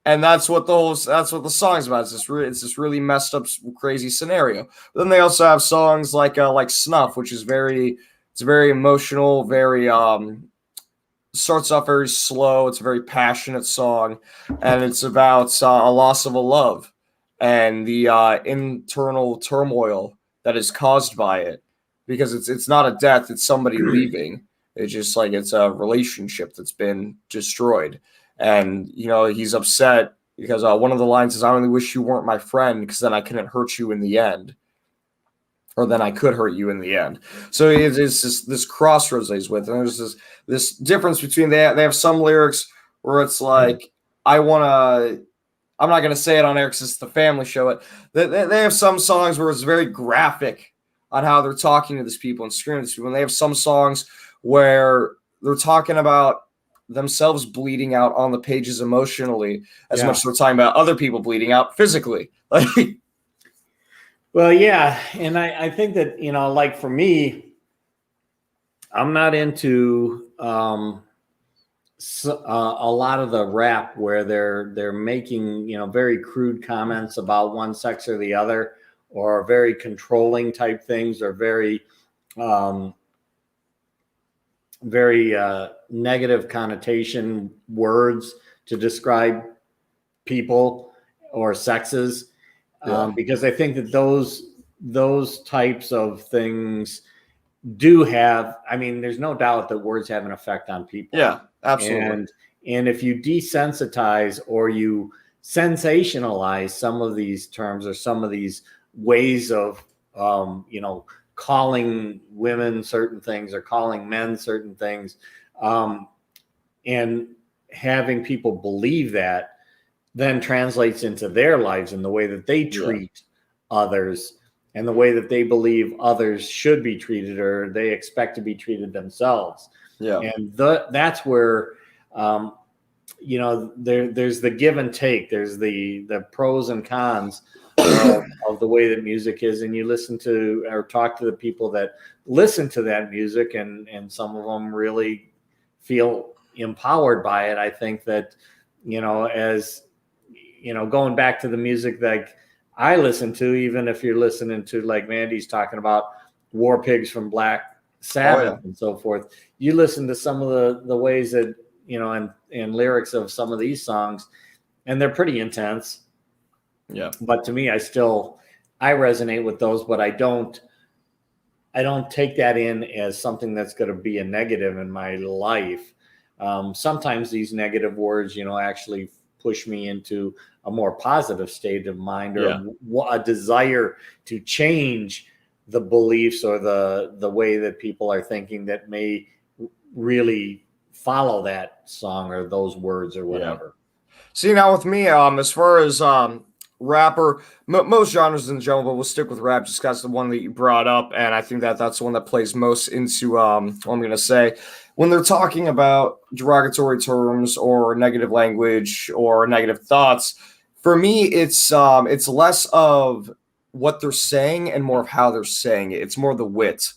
And that's what the song's about. It's this really messed up, crazy scenario. But then they also have songs like Snuff, which is very emotional, very starts off very slow. It's a very passionate song, and it's about a loss of a love and the internal turmoil that is caused by it. Because it's not a death, it's somebody leaving. It's just like it's a relationship that's been destroyed. And, he's upset because one of the lines is, I only wish you weren't my friend because then I couldn't hurt you in the end. Or then I could hurt you in the end. So it's this crossroads that he's with. And there's this difference between, they have some lyrics where it's like, I'm not going to say it on air because it's the family show. They have some songs where it's very graphic on how they're talking to these people and screaming at these people. And they have some songs where they're talking about themselves bleeding out on the pages emotionally as much as we're talking about other people bleeding out physically. Well, yeah. And I think that, like for me, I'm not into a lot of the rap where they're making, very crude comments about one sex or the other, or very controlling type things, or very negative connotation words to describe people or sexes. Because I think that those types of things do have, I mean, there's no doubt that words have an effect on people. Yeah, absolutely. And if you desensitize or you sensationalize some of these terms or some of these ways of, calling women certain things or calling men certain things, and having people believe that, then translates into their lives and the way that they treat others and the way that they believe others should be treated or they expect to be treated themselves. Yeah. And that's where, there's the give and take. There's the pros and cons of the way that music is. And you listen to or talk to the people that listen to that music, and some of them really feel empowered by it. I think that, going back to the music like I listen to, even if you're listening to, like Mandy's talking about, War Pigs from Black Sabbath and so forth, you listen to some of the ways that, and lyrics of some of these songs, and they're pretty intense. Yeah. But to me, I resonate with those, but I don't take that in as something that's going to be a negative in my life. Sometimes these negative words, actually push me into a more positive state of mind or a desire to change the beliefs or the way that people are thinking that may really follow that song or those words or whatever. See, now with me, as far as rapper, most genres in general, but we'll stick with rap just because the one that you brought up, and I think that's the one that plays most into what I'm going to say. When they're talking about derogatory terms or negative language or negative thoughts, for me, it's less of what they're saying and more of how they're saying it. It's more the wit.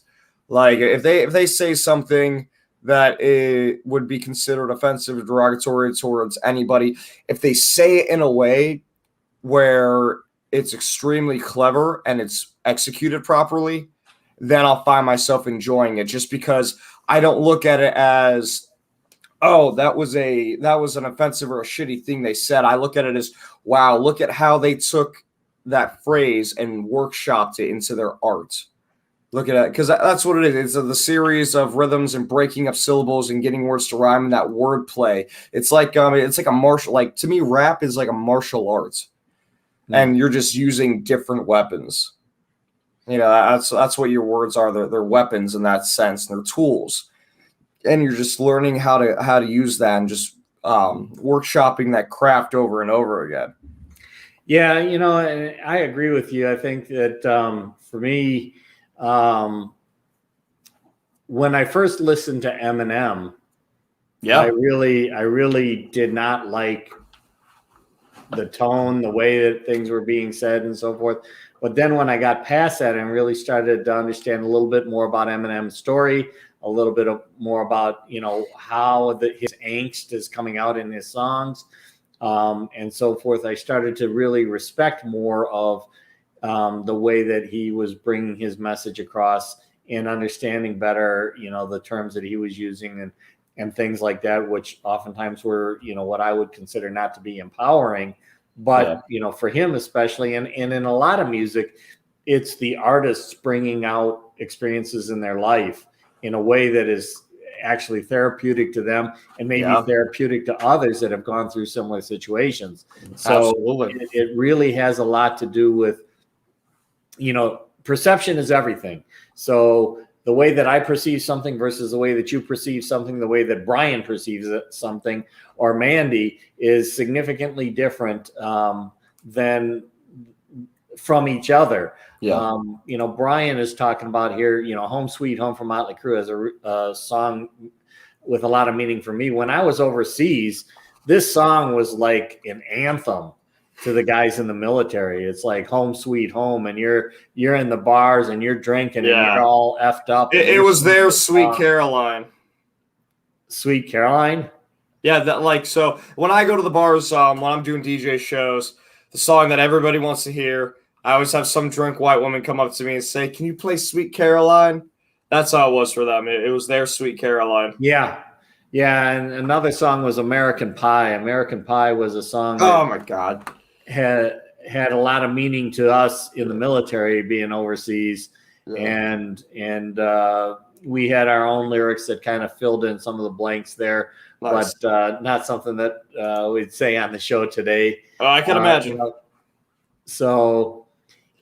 Like if they say something that it would be considered offensive or derogatory towards anybody, if they say it in a way where it's extremely clever and it's executed properly, then I'll find myself enjoying it, just because I don't look at it as, oh, that was an offensive or a shitty thing they said. I look at it as, wow, look at how they took that phrase and workshopped it into their art. Look at it, because that's what it is. It's the series of rhythms and breaking up syllables and getting words to rhyme and that word play. It's like a martial. Like, to me, rap is like a martial art, and you're just using different weapons. That's what your words are. They're weapons in that sense. They're tools, and you're just learning how to use that and just workshopping that craft over and over again. Yeah, and I agree with you. I think that for me, when I first listened to Eminem, I really did not like the tone, the way that things were being said and so forth. But then when I got past that and really started to understand a little bit more about Eminem's story, a little bit more about, how his angst is coming out in his songs, and so forth, I started to really respect more of the way that he was bringing his message across and understanding better, the terms that he was using and things like that, which oftentimes were, what I would consider not to be empowering. But, for him especially, and in a lot of music, it's the artists bringing out experiences in their life in a way that is actually therapeutic to them and maybe therapeutic to others that have gone through similar situations. So it really has a lot to do with, perception is everything. So the way that I perceive something versus the way that you perceive something, the way that Brian perceives something, or Mandy, is significantly different than from each other. Yeah. Brian is talking about here, Home Sweet Home from Motley Crue as a song with a lot of meaning for me. When I was overseas, this song was like an anthem to the guys in the military. It's like Home Sweet Home, and you're in the bars and you're drinking and you're all effed up. It was their Sweet Caroline. Sweet Caroline? Yeah, so when I go to the bars, when I'm doing DJ shows, the song that everybody wants to hear, I always have some drunk white woman come up to me and say, "Can you play Sweet Caroline?" That's how it was for them. It was their Sweet Caroline. Yeah. Yeah, and another song was American Pie. American Pie was a song that, oh my God, had a lot of meaning to us in the military being overseas. and we had our own lyrics that kind of filled in some of the blanks there, nice. But not something that we'd say on the show today. Oh, I can imagine. You know, so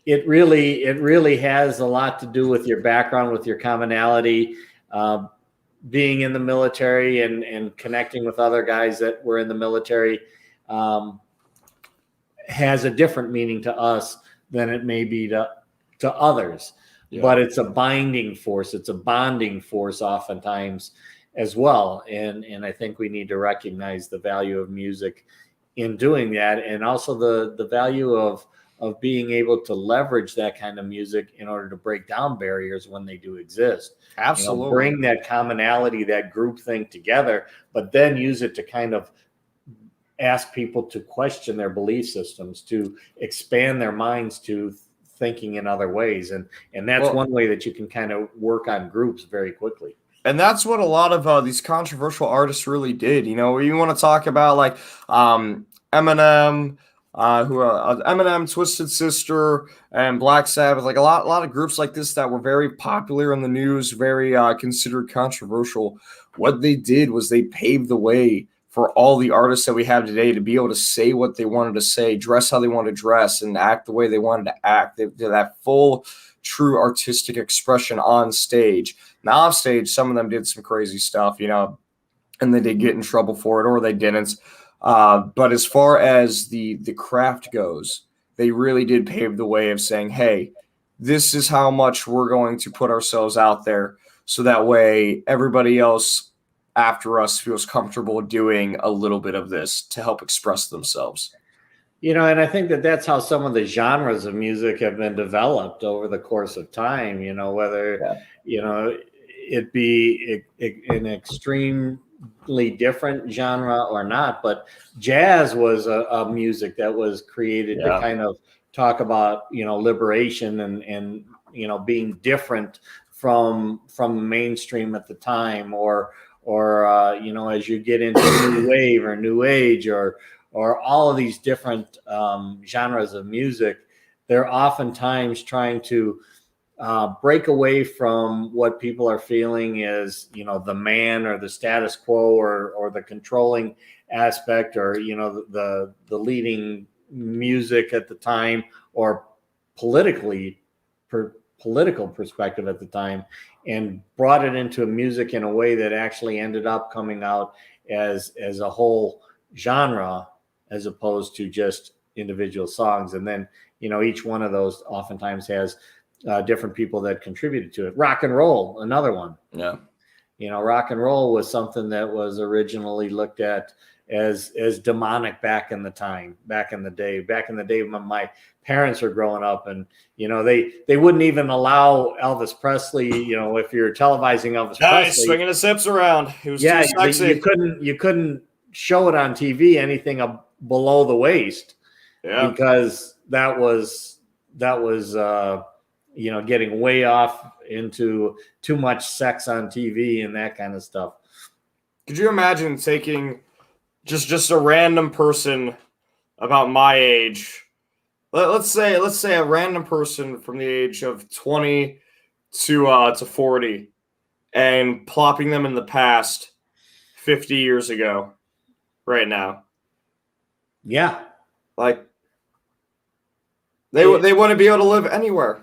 it really has a lot to do with your background, with your commonality, being in the military and connecting with other guys that were in the military has a different meaning to us than it may be to others. Yeah. But it's a binding force. It's a bonding force oftentimes as well. And I think we need to recognize the value of music in doing that, and also the value of being able to leverage that kind of music in order to break down barriers when they do exist. Absolutely. You know, bring that commonality, that group thing together, but then use it to kind of ask people to question their belief systems, to expand their minds to thinking in other ways. And that's one way that you can kind of work on groups very quickly. And that's what a lot of these controversial artists really did. You know, you want to talk about like Eminem, Eminem, Twisted Sister, and Black Sabbath, like a lot of groups like this that were very popular in the news, very considered controversial. What they did was they paved the way for all the artists that we have today to be able to say what they wanted to say, dress how they wanted to dress, and act the way they wanted to act. They did that full, true artistic expression on stage. Now off stage, some of them did some crazy stuff, you know, and they did get in trouble for it, or they didn't. But as far as the craft goes, they really did pave the way of saying, hey, this is how much we're going to put ourselves out there, so that way everybody else after us feels comfortable doing a little bit of this to help express themselves. You know, and I think that that's how some of the genres of music have been developed over the course of time, you know, whether, you know, it be an extremely different genre or not, but jazz was a music that was created to kind of talk about, you know, liberation and, you know, being different from mainstream at the time, or you know, as you get into new wave or new age or all of these different genres of music, they're oftentimes trying to break away from what people are feeling is, you know, the man or the status quo or the controlling aspect, or, you know, the leading music at the time, or political perspective at the time, and brought it into music in a way that actually ended up coming out as a whole genre, as opposed to just individual songs. And then, you know, each one of those oftentimes has different people that contributed to it. Rock and roll, another one. Yeah. You know, rock and roll was something that was originally looked at as demonic back in the day when my parents were growing up, and, you know, they wouldn't even allow Elvis Presley, you know, if you're televising Elvis Presley, swinging his hips around. He was too sexy. You couldn't show it on TV, anything below the waist, because that was you know, getting way off into too much sex on TV and that kind of stuff. Could you imagine taking just a random person about my age? Let's say a random person from the age of 20 to 40, and plopping them in the past 50 years ago, right now. Yeah, like they wouldn't be able to live anywhere,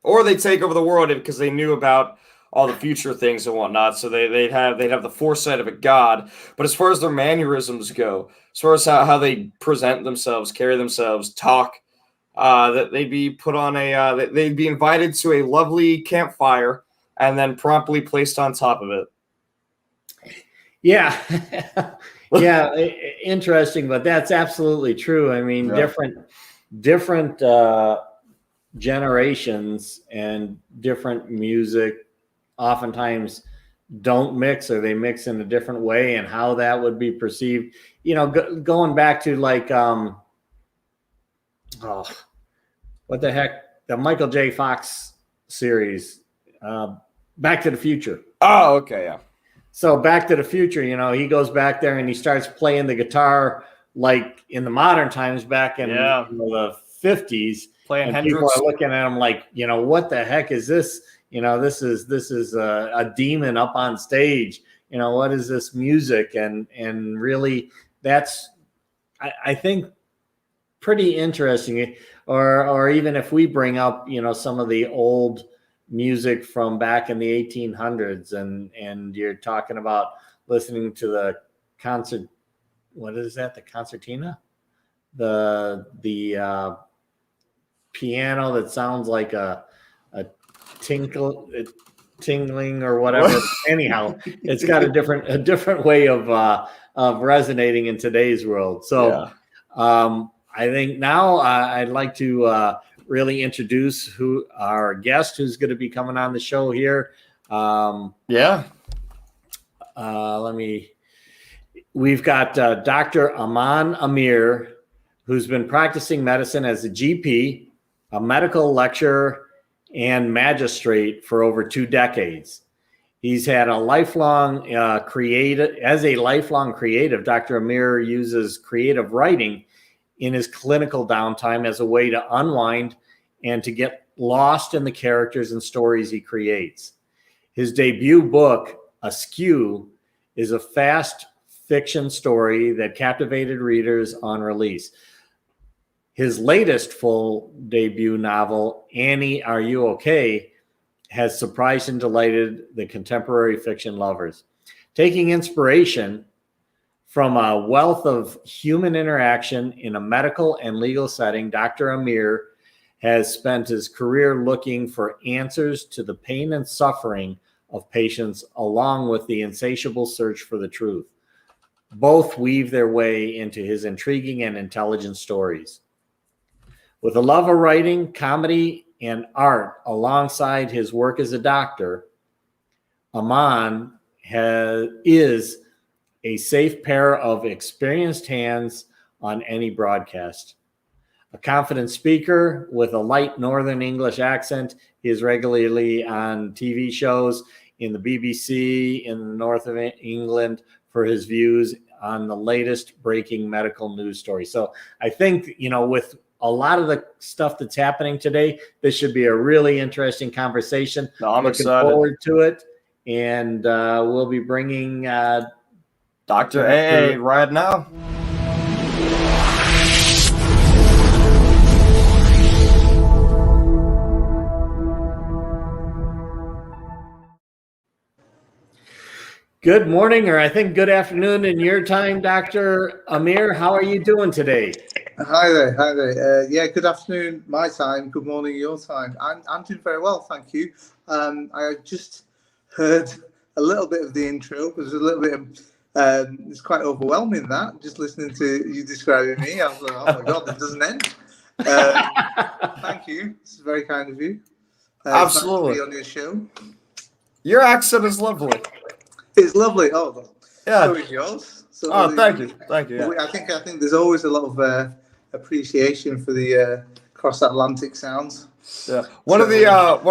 or they take over the world because they knew about all the future things and whatnot. So they'd have the foresight of a god. But as far as their mannerisms go, as far as how they present themselves, carry themselves, talk, that they'd be put on they'd be invited to a lovely campfire and then promptly placed on top of it. Yeah. Yeah. Interesting, but that's absolutely true. I mean, different generations and different music oftentimes don't mix, or they mix in a different way, and how that would be perceived, you know, going back to like what the heck, the Michael J. Fox series, Back to the Future. Oh, okay, yeah. So Back to the Future, you know, he goes back there and he starts playing the guitar like in the modern times, back in you know, the 50s. Playing And Hendrix. people are looking at him like, what the heck is this? This is a demon up on stage. What is this music? And really, that's, I think, pretty interesting. Or even if we bring up, some of the old music from back in the 1800s, and you're talking about listening to the concert. What is that? The concertina? The piano that sounds like a tingling or whatever. Anyhow, it's got a different way of resonating in today's world. So I think now I'd like to really introduce who our guest who's going to be coming on the show here. We've got Dr. Aman Amir, who's been practicing medicine as a GP, a medical lecturer, and magistrate for over 2 decades. He's had a lifelong creative. Dr. Amir uses creative writing in his clinical downtime as a way to unwind and to get lost in the characters and stories he creates. His debut book, Askew, is a fast fiction story that captivated readers on release. His latest full debut novel, Annie, Are You Okay?, has surprised and delighted the contemporary fiction lovers. Taking inspiration from a wealth of human interaction in a medical and legal setting, Dr. Amir has spent his career looking for answers to the pain and suffering of patients, along with the insatiable search for the truth. Both weave their way into his intriguing and intelligent stories. With a love of writing, comedy, and art alongside his work as a doctor, Aman is a safe pair of experienced hands on any broadcast. A confident speaker with a light Northern English accent, he is regularly on TV shows in the BBC in the north of England for his views on the latest breaking medical news stories. So I think, with a lot of the stuff that's happening today, this should be a really interesting conversation. I'm looking excited. Forward to it. And we'll be bringing Dr. A right now. Good morning, or I think good afternoon in your time, Dr. Amir. How are you doing today? Hi there. Yeah, good afternoon my time. Good morning your time. I'm doing very well, thank you. I just heard a little bit of the intro. There's a little bit of it's quite overwhelming, that just listening to you describing me. I was like, oh my god, it doesn't end. Thank you. It's very kind of you. Absolutely. Nice to be on your show. Your accent is lovely. It's lovely. Oh, yeah. So is yours. So thank you. Yeah. I think there's always a lot of appreciation for the cross-Atlantic sounds. Yeah. One of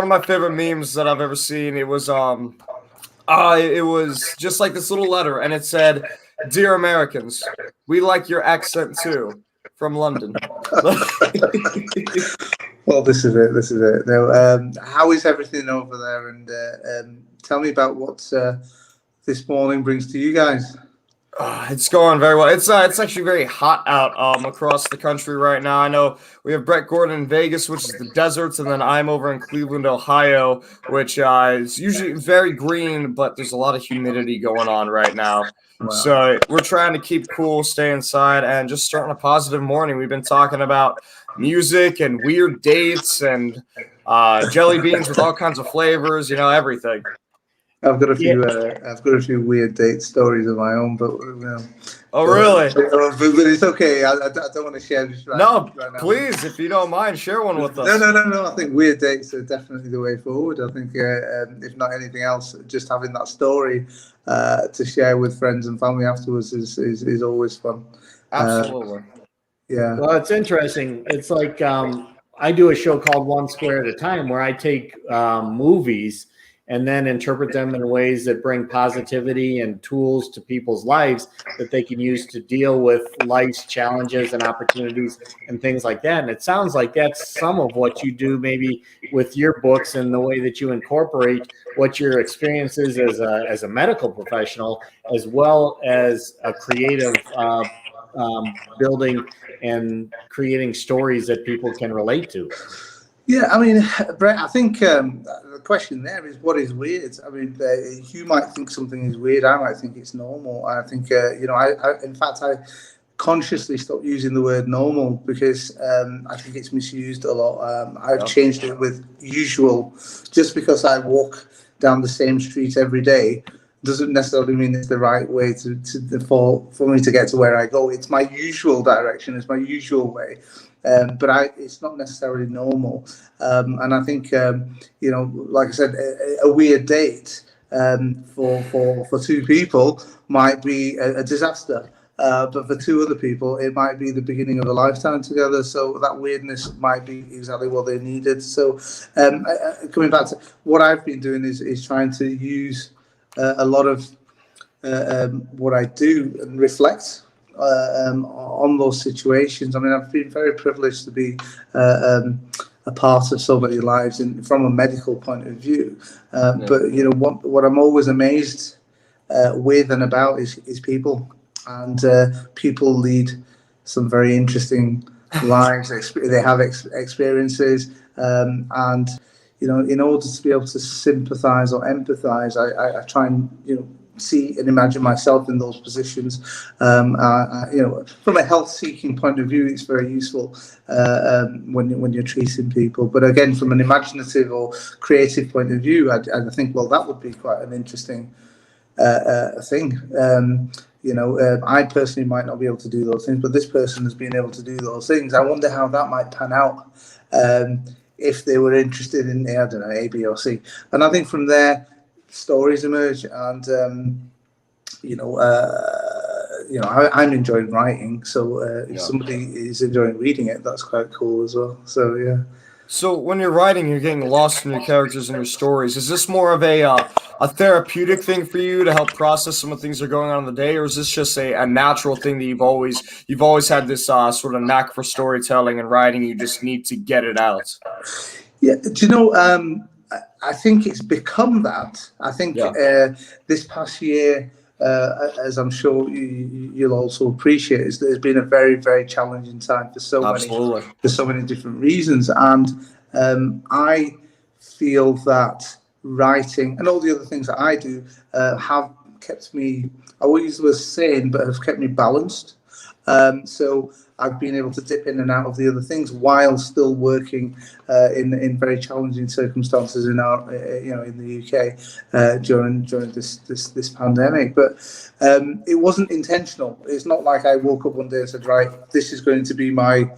my favorite memes that I've ever seen. It was just like this little letter, and it said, "Dear Americans, we like your accent too, from London." Well, this is it. Now, how is everything over there? And tell me about what this morning brings to you guys. It's going very well. It's actually very hot out across the country right now. I know we have Brett Gordon in Vegas, which is the deserts, and then I'm over in Cleveland, Ohio, which is usually very green, but there's a lot of humidity going on right now. Wow. So we're trying to keep cool, stay inside, and just starting a positive morning. We've been talking about music and weird dates and jelly beans with all kinds of flavors, everything. I've got a few weird date stories of my own, but oh really? But it's okay. I don't want to share this right now. Please, if you don't mind, share one with us. No. I think weird dates are definitely the way forward. I think if not anything else, just having that story to share with friends and family afterwards is always fun. Absolutely. Yeah. Well, it's interesting. It's like I do a show called One Square at a Time, where I take movies and then interpret them in ways that bring positivity and tools to people's lives that they can use to deal with life's challenges and opportunities and things like that. And it sounds like that's some of what you do maybe with your books and the way that you incorporate what your experience is as a medical professional, as well as a creative building and creating stories that people can relate to. Yeah, I mean, Brett, I think the question there is, what is weird? I mean, you might think something is weird. I might think it's normal. I think, in fact, I consciously stopped using the word normal because I think it's misused a lot. I've changed it with usual. Just because I walk down the same street every day doesn't necessarily mean it's the right way for me to get to where I go. It's my usual direction. It's my usual way. But it's not necessarily normal. And I think, like I said, a weird date for two people might be a disaster. But for two other people, it might be the beginning of a lifetime together. So that weirdness might be exactly what they needed. So coming back to what I've been doing is trying to use a lot of what I do and reflect on those situations. I mean, I've been very privileged to be a part of so many lives from a medical point of view. But what I'm always amazed with and about is people, and people lead some very interesting lives. They have experiences, and in order to be able to sympathise or empathise, I try and see and imagine myself in those positions. From a health-seeking point of view, it's very useful when you're treating people. But again, from an imaginative or creative point of view, I think, well, that would be quite an interesting thing. I personally might not be able to do those things, but this person has been able to do those things. I wonder how that might pan out if they were interested in, I don't know, A, B, or C. And I think from there, stories emerge, and I'm enjoying writing, so if somebody is enjoying reading it, that's quite cool as well. So yeah. So when you're writing, you're getting lost in your characters and your stories. Is this more of a therapeutic thing for you to help process some of the things that are going on in the day, or is this just a natural thing that you've always had this sort of knack for storytelling and writing? You just need to get it out. Yeah, do you know? I think it's become that. I think this past year, as I'm sure you'll also appreciate, there's been a very, very challenging time for so many different reasons. And I feel that writing and all the other things that I do have kept me, I won't use the word sane, but have kept me balanced. So I've been able to dip in and out of the other things while still working in very challenging circumstances in our, in the UK during this pandemic. But it wasn't intentional. It's not like I woke up one day and said, right, this is going to be my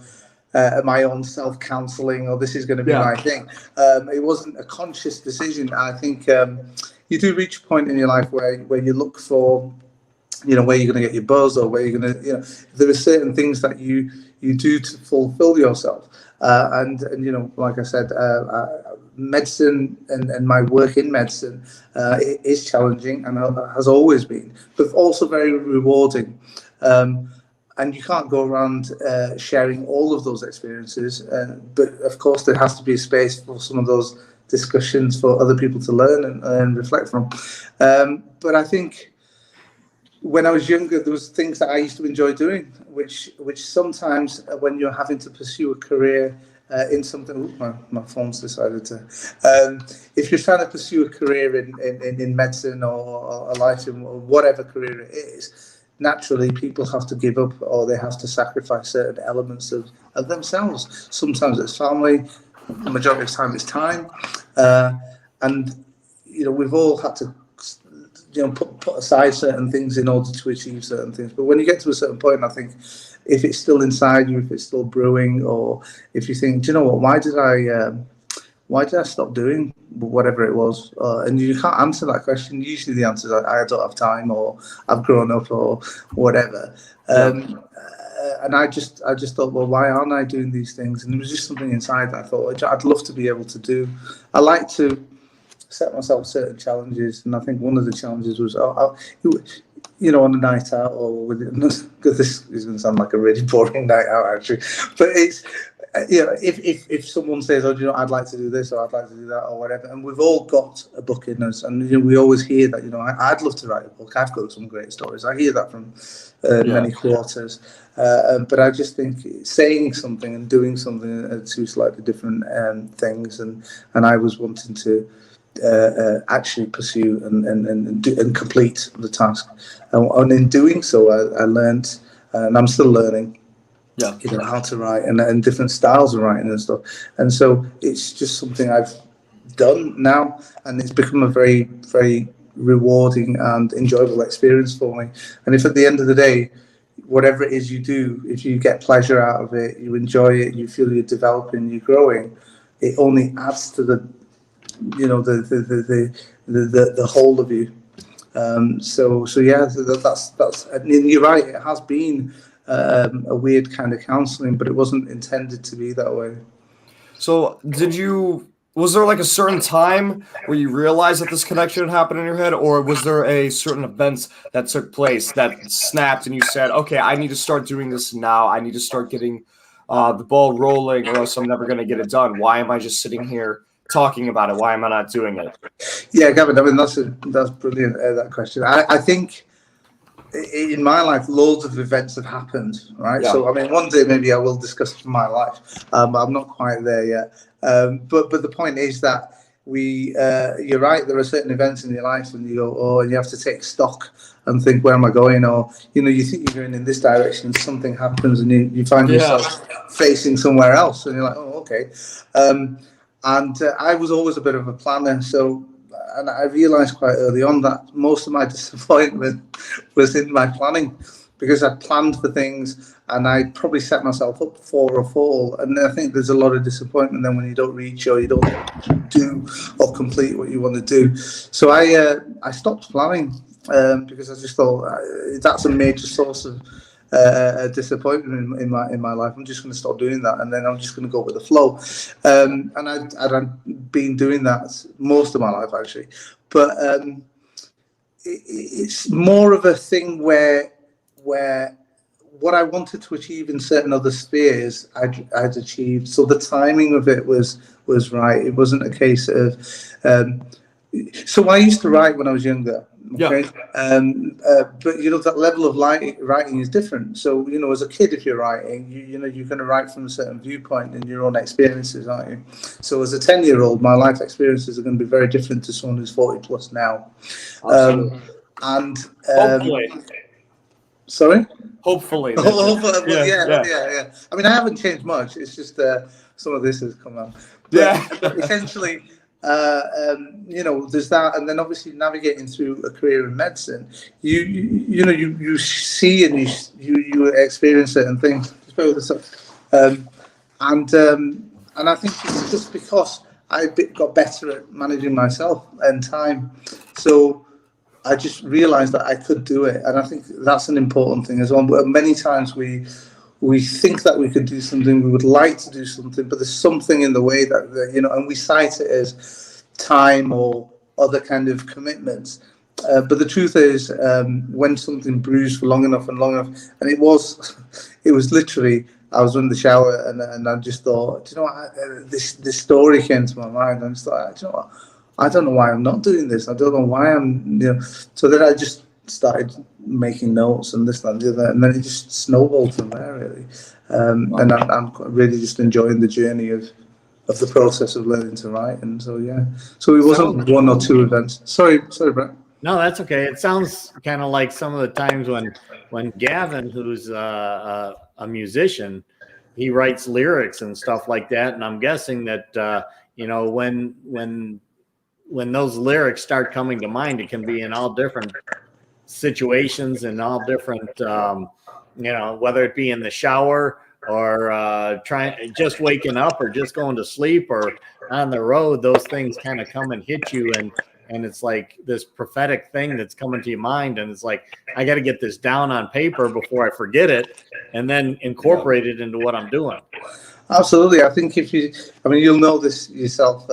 own self-counseling, or this is going to be my thing. It wasn't a conscious decision. I think you do reach a point in your life where you look for, where you're going to get your buzz, or where you're going to, there are certain things that you do to fulfill yourself. And like I said, medicine and my work in medicine is challenging and has always been, but also very rewarding. And you can't go around sharing all of those experiences. But of course, there has to be a space for some of those discussions for other people to learn and reflect from. But I think, when I was younger, there was things that I used to enjoy doing, which sometimes when you're having to pursue a career in something, my phone's decided to. If you're trying to pursue a career in medicine or a life in whatever career it is, naturally people have to give up, or they have to sacrifice certain elements of themselves. Sometimes it's family, the majority of the time it's time, and we've all had to put aside certain things in order to achieve certain things. But when you get to a certain point, I think if it's still inside you, if it's still brewing, or if you think, do you know what, why did I stop doing whatever it was? And you can't answer that question. Usually the answer is I don't have time, or I've grown up, or whatever. And I just thought, well, why aren't I doing these things? And there was just something inside that I thought I'd love to be able to do. I like to set myself certain challenges, and I think one of the challenges was, on a night out, or because this is going to sound like a really boring night out, actually, but it's, if someone says, oh, I'd like to do this, or I'd like to do that, or whatever, and we've all got a book in us, and we always hear that, I'd love to write a book. I've got some great stories. I hear that from many quarters, but I just think saying something and doing something are two slightly different things, and I was wanting to actually pursue and complete the task, and in doing so, I learned, and I'm still learning. Yeah, how to write and different styles of writing and stuff, and so it's just something I've done now, and it's become a very, very rewarding and enjoyable experience for me. And if at the end of the day, whatever it is you do, if you get pleasure out of it, you enjoy it, you feel you're developing, you're growing, it only adds to the whole of you. So yeah, that's. And you're right. It has been a weird kind of counselling, but it wasn't intended to be that way. So was there like a certain time where you realized that this connection had happened in your head, or was there a certain event that took place that snapped and you said, okay, I need to start doing this now. I need to start getting the ball rolling, or else I'm never going to get it done. Why am I just sitting here talking about it? Why am I not doing it? Yeah, Gavin, I mean, that's brilliant, that question. I think in my life, loads of events have happened, right? Yeah. So, I mean, one day maybe I will discuss my life. I'm not quite there yet. But the point is that you're right, there are certain events in your life and you go, and you have to take stock and think, where am I going? Or, you think you're going in this direction and something happens and you find yourself facing somewhere else and you're like, oh, okay. And I was always a bit of a planner, and I realised quite early on that most of my disappointment was in my planning, because I planned for things and I probably set myself up for a fall. And I think there's a lot of disappointment then when you don't reach or you don't do or complete what you want to do. So I stopped planning because I just thought that's a major source of disappointment in my life. I'm just going to stop doing that, and then I'm just going to go with the flow. And I've been doing that most of my life, actually. But it's more of a thing where what I wanted to achieve in certain other spheres, I'd achieved. So the timing of it was right. It wasn't a case of. So I used to write when I was younger. Okay. Yeah. But that level of writing is different. So as a kid, if you're writing, you're going to write from a certain viewpoint and your own experiences, aren't you? So as a 10-year-old, my life experiences are going to be very different to someone who's 40 plus now. Hopefully. Sorry. Hopefully. Yeah. I mean, I haven't changed much. It's just some of this has come out. But essentially. There's that, and then obviously navigating through a career in medicine, you see and you experience certain things. And I think it's just because I got better at managing myself and time, so I just realised that I could do it, and I think that's an important thing as well. But many times we think that we could do something, we would like to do something, but there's something in the way that and we cite it as time or other kind of commitments. But the truth is, when something brews for long enough, and it was literally, I was in the shower and I just thought, do you know what, this story came to my mind, and I just thought, do you know what, I don't know why I'm not doing this. I don't know why I'm, So then I just started making notes and this and the other, and then it just snowballed from there, really. And I'm really just enjoying the journey of the process of learning to write. And so it wasn't one or two events. Sorry, Brett. No, that's okay. It sounds kind of like some of the times when Gavin, who's a musician, he writes lyrics and stuff like that, and I'm guessing that when those lyrics start coming to mind, it can be in all different situations and all different, whether it be in the shower or just waking up or just going to sleep or on the road. Those things kind of come and hit you, and it's like this prophetic thing that's coming to your mind, and it's like, I got to get this down on paper before I forget it, and then incorporate it into what I'm doing. Absolutely. I think you'll know this yourself,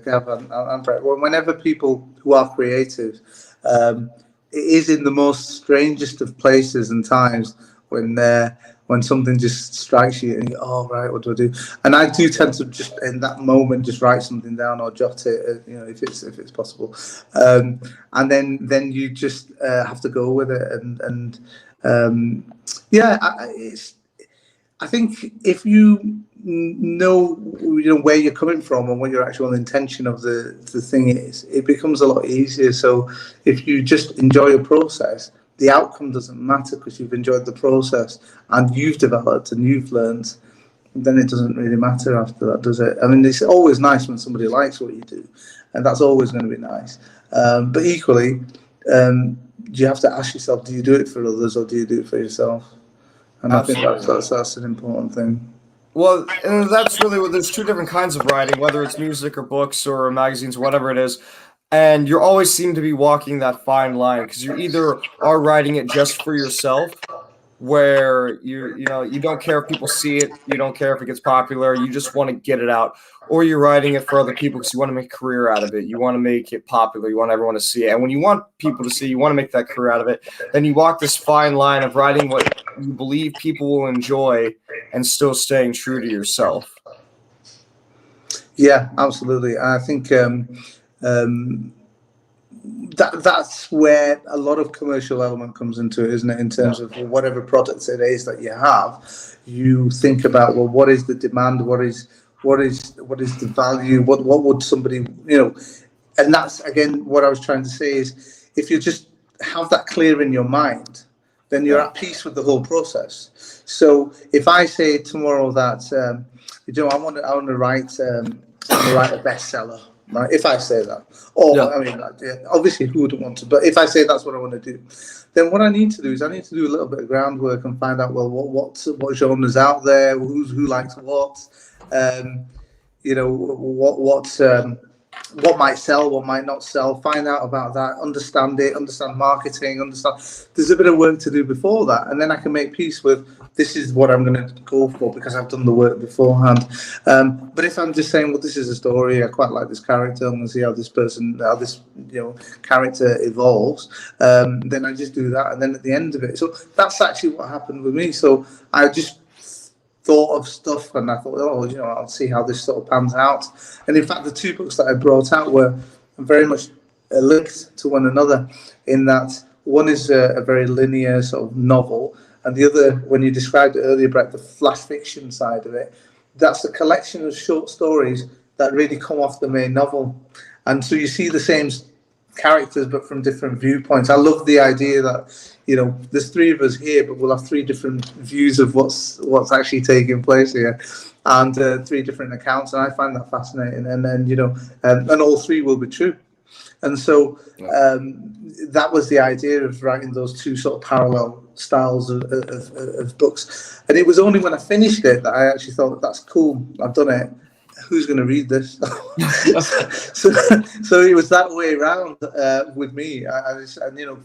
Gav and Brett. Whenever people who are creative, it is in the most strangest of places and times when something just strikes you and you go, oh, right, what do I do? And I do tend to just in that moment just write something down or jot it, if it's possible, and then you just have to go with it. And yeah, I think if you know where you're coming from and what your actual intention of the thing is, it becomes a lot easier. So if you just enjoy a process, the outcome doesn't matter because you've enjoyed the process and you've developed and you've learned. Then it doesn't really matter after that, does it? I mean, it's always nice when somebody likes what you do, and that's always going to be nice. But equally, you have to ask yourself: do you do it for others or do you do it for yourself? And Absolutely. I think that's an important thing. Well, and that's really what there's two different kinds of writing, whether it's music or books or magazines, whatever it is. And you always seem to be walking that fine line because you either are writing it just for yourself, where you don't care if people see it, you don't care if it gets popular, you just want to get it out, or you're writing it for other people because you want to make a career out of it, you want to make it popular, you want everyone to see it, and when you want people to see, you want to make that career out of it, then you walk this fine line of writing what you believe people will enjoy and still staying true to yourself. Yeah, absolutely. I think that's where a lot of commercial element comes into it, isn't it? In terms of whatever product it is that you have, you think about, well, what is the demand? What is the value? What would somebody, and that's again what I was trying to say is if you just have that clear in your mind, then you're at peace with the whole process. So if I say tomorrow that I want to write a bestseller. Right, if I say that, I mean, obviously, who wouldn't want to? But if I say that's what I want to do, then what I need to do is I need to do a little bit of groundwork and find out, well, what genres out there, who likes what, what might sell, what might not sell. Find out about that, understand marketing, There's a bit of work to do before that, and then I can make peace with this is what I'm going to go for because I've done the work beforehand. But if I'm just saying, well, this is a story, I quite like this character, I'm going to see how this character evolves, then I just do that, and then at the end of it, so that's actually what happened with me. So I just thought of stuff and I thought, I'll see how this sort of pans out. And in fact, the two books that I brought out were very much linked to one another in that one is a very linear sort of novel, and the other, when you described it earlier, Brett, the flash fiction side of it, that's a collection of short stories that really come off the main novel. And so you see the same characters but from different viewpoints. I love the idea that there's three of us here, but we'll have three different views of what's actually taking place here, and three different accounts, and I find that fascinating. And then and all three will be true. And so that was the idea of writing those two sort of parallel styles of books. And it was only when I finished it that I actually thought, that's cool, I've done it. Who's going to read this? so it was that way around with me.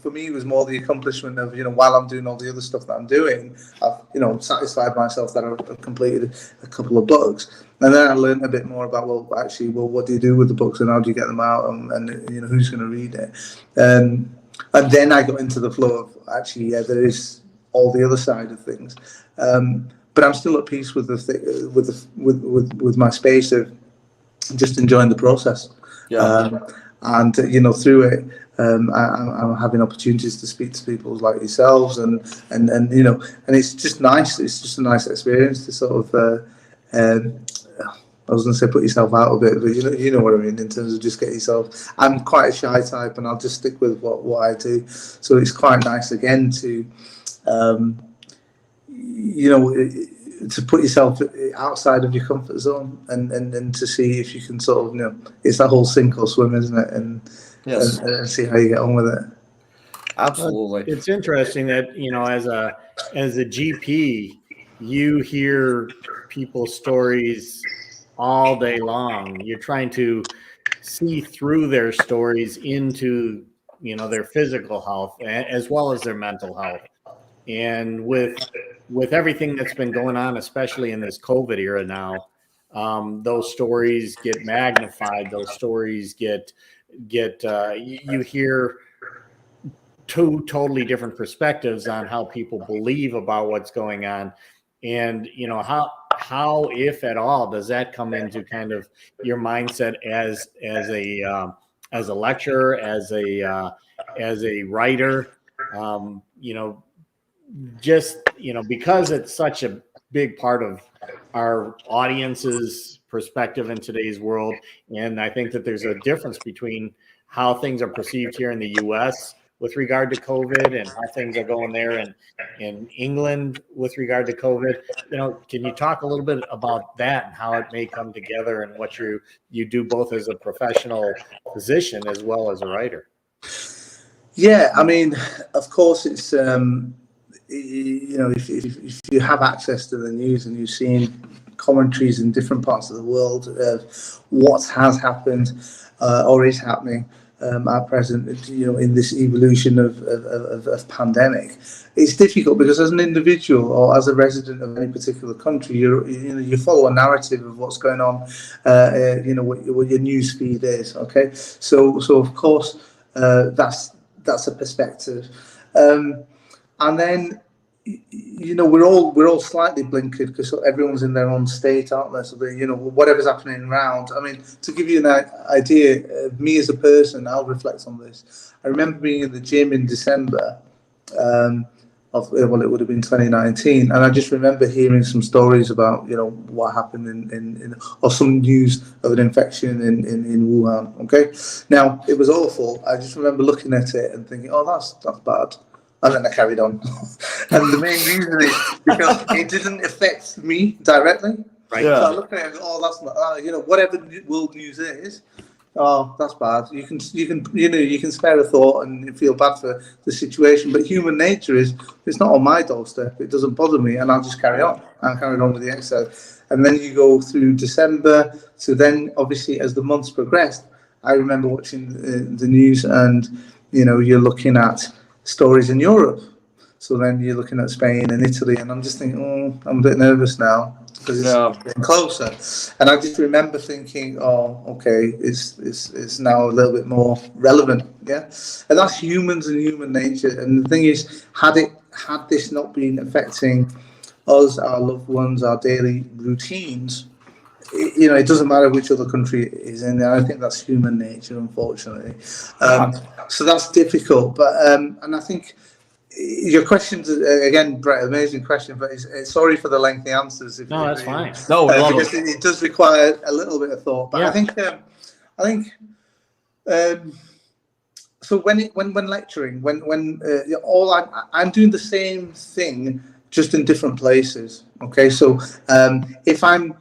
For me, it was more the accomplishment of, while I'm doing all the other stuff that I'm doing, I've, satisfied myself that I've completed a couple of books. And then I learned a bit more about, what do you do with the books and how do you get them out and who's going to read it? And then I got into the flow of there is all the other side of things. But I'm still at peace with with my space of just enjoying the process. And through it, I'm having opportunities to speak to people like yourselves, and it's just nice. It's just a nice experience to sort of. I was going to say put yourself out a bit, but you know what I mean in terms of just get yourself. I'm quite a shy type, and I'll just stick with what I do. So it's quite nice again to. To put yourself outside of your comfort zone and to see if you can sort of, it's that whole sink or swim, isn't it? And see how you get on with it. Absolutely. It's interesting that, as a GP, you hear people's stories all day long. You're trying to see through their stories into, their physical health as well as their mental health. And with with everything that's been going on, especially in this COVID era now, those stories get magnified. Those stories get you hear two totally different perspectives on how people believe about what's going on, and how if at all does that come into kind of your mindset as a lecturer, as a writer, because it's such a big part of our audience's perspective in today's world. And I think that there's a difference between how things are perceived here in the US with regard to COVID and how things are going there in England with regard to COVID. Can you talk a little bit about that and how it may come together and what you do both as a professional physician as well as a writer? Yeah, I mean, of course, it's if you have access to the news and you've seen commentaries in different parts of the world of what has happened or is happening at present, in this evolution of pandemic, it's difficult because as an individual or as a resident of any particular country, you follow a narrative of what's going on, what your news feed is. Okay, so of course that's a perspective, and then we're all slightly blinkered because everyone's in their own state, aren't they? So whatever's happening around. I mean, to give you an idea of me as a person, I'll reflect on this. I remember being in the gym in December it would have been 2019, and I just remember hearing some stories about what happened in or some news of an infection in Wuhan. Okay, now it was awful. I just remember looking at it and thinking, oh, that's bad. And then I carried on. And the main reason is because it didn't affect me directly. Right. Yeah. So I look at it and go, oh, that's not, whatever world news is, oh, that's bad. You can spare a thought and feel bad for the situation. But human nature is, it's not on my doorstep. It doesn't bother me. And I'll just carry on. I'll carry on with the exercise. And then you go through December. So then, obviously, as the months progressed, I remember watching the news and, you're looking at stories in Europe. So then you're looking at Spain and Italy, and I'm just thinking, I'm a bit nervous now because it's getting closer. And I just remember thinking, oh, okay, it's now a little bit more relevant, yeah. And that's humans and human nature. And the thing is, had this not been affecting us, our loved ones, our daily routines, it doesn't matter which other country it is in. I think that's human nature, unfortunately. So that's difficult. But and I think your questions again, Brett, amazing question. But sorry for the lengthy answers. No, that's fine. No, because it does require a little bit of thought. But yeah. I think. So when lecturing, I'm doing the same thing, just in different places. Okay, so if I'm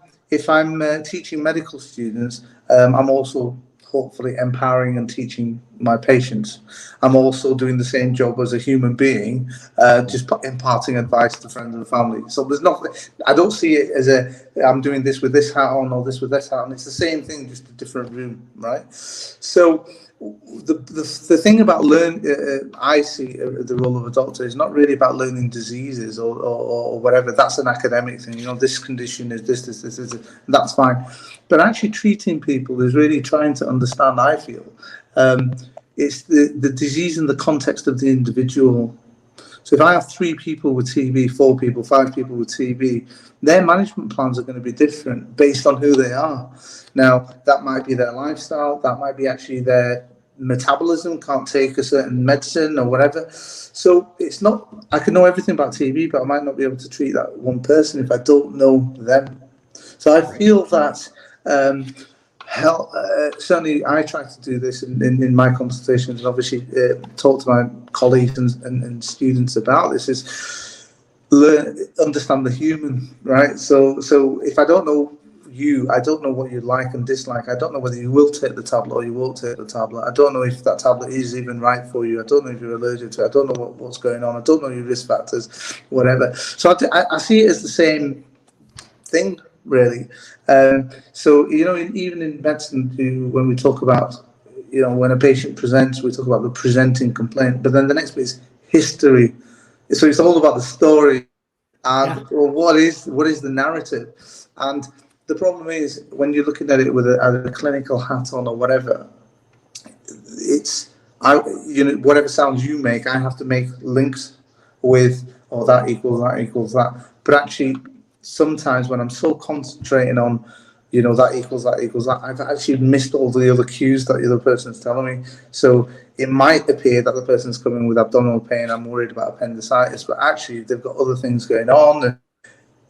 teaching medical students, I'm also hopefully empowering and teaching my patients. I'm also doing the same job as a human being, just imparting advice to friends and family. So there's nothing, I don't see it as I'm doing this with this hat on or this with this hat on. It's the same thing, just a different room, right? So the thing about I see the role of a doctor is not really about learning diseases or whatever. That's an academic thing. This condition is this, that's fine. But actually treating people is really trying to understand, I feel. It's the disease in the context of the individual. So if I have 3 people with TB, 4 people, 5 people with TB, their management plans are going to be different based on who they are. Now, that might be their lifestyle, that might be actually their metabolism, can't take a certain medicine or whatever. So it's not, I can know everything about TB, but I might not be able to treat that one person if I don't know them. So I feel that certainly I try to do this in my consultations, and obviously talk to my colleagues and students about this, is understand the human, right? So if I don't know you, I don't know what you like and dislike. I don't know whether you will take the tablet or you won't take the tablet. I don't know if that tablet is even right for you. I don't know if you're allergic to it. I don't know what's going on. I don't know your risk factors, whatever. So I see it as the same thing, really. So, even in medicine, when we talk about, when a patient presents, we talk about the presenting complaint, but then the next bit is history. So it's all about the story And well, what is the narrative? And the problem is when you're looking at it with a clinical hat on or whatever, whatever sounds you make, I have to make links with, oh, that equals that. But actually, sometimes when I'm so concentrating on, that equals that, I've actually missed all the other cues that the other person's telling me. So it might appear that the person's coming with abdominal pain, I'm worried about appendicitis, but actually they've got other things going on. And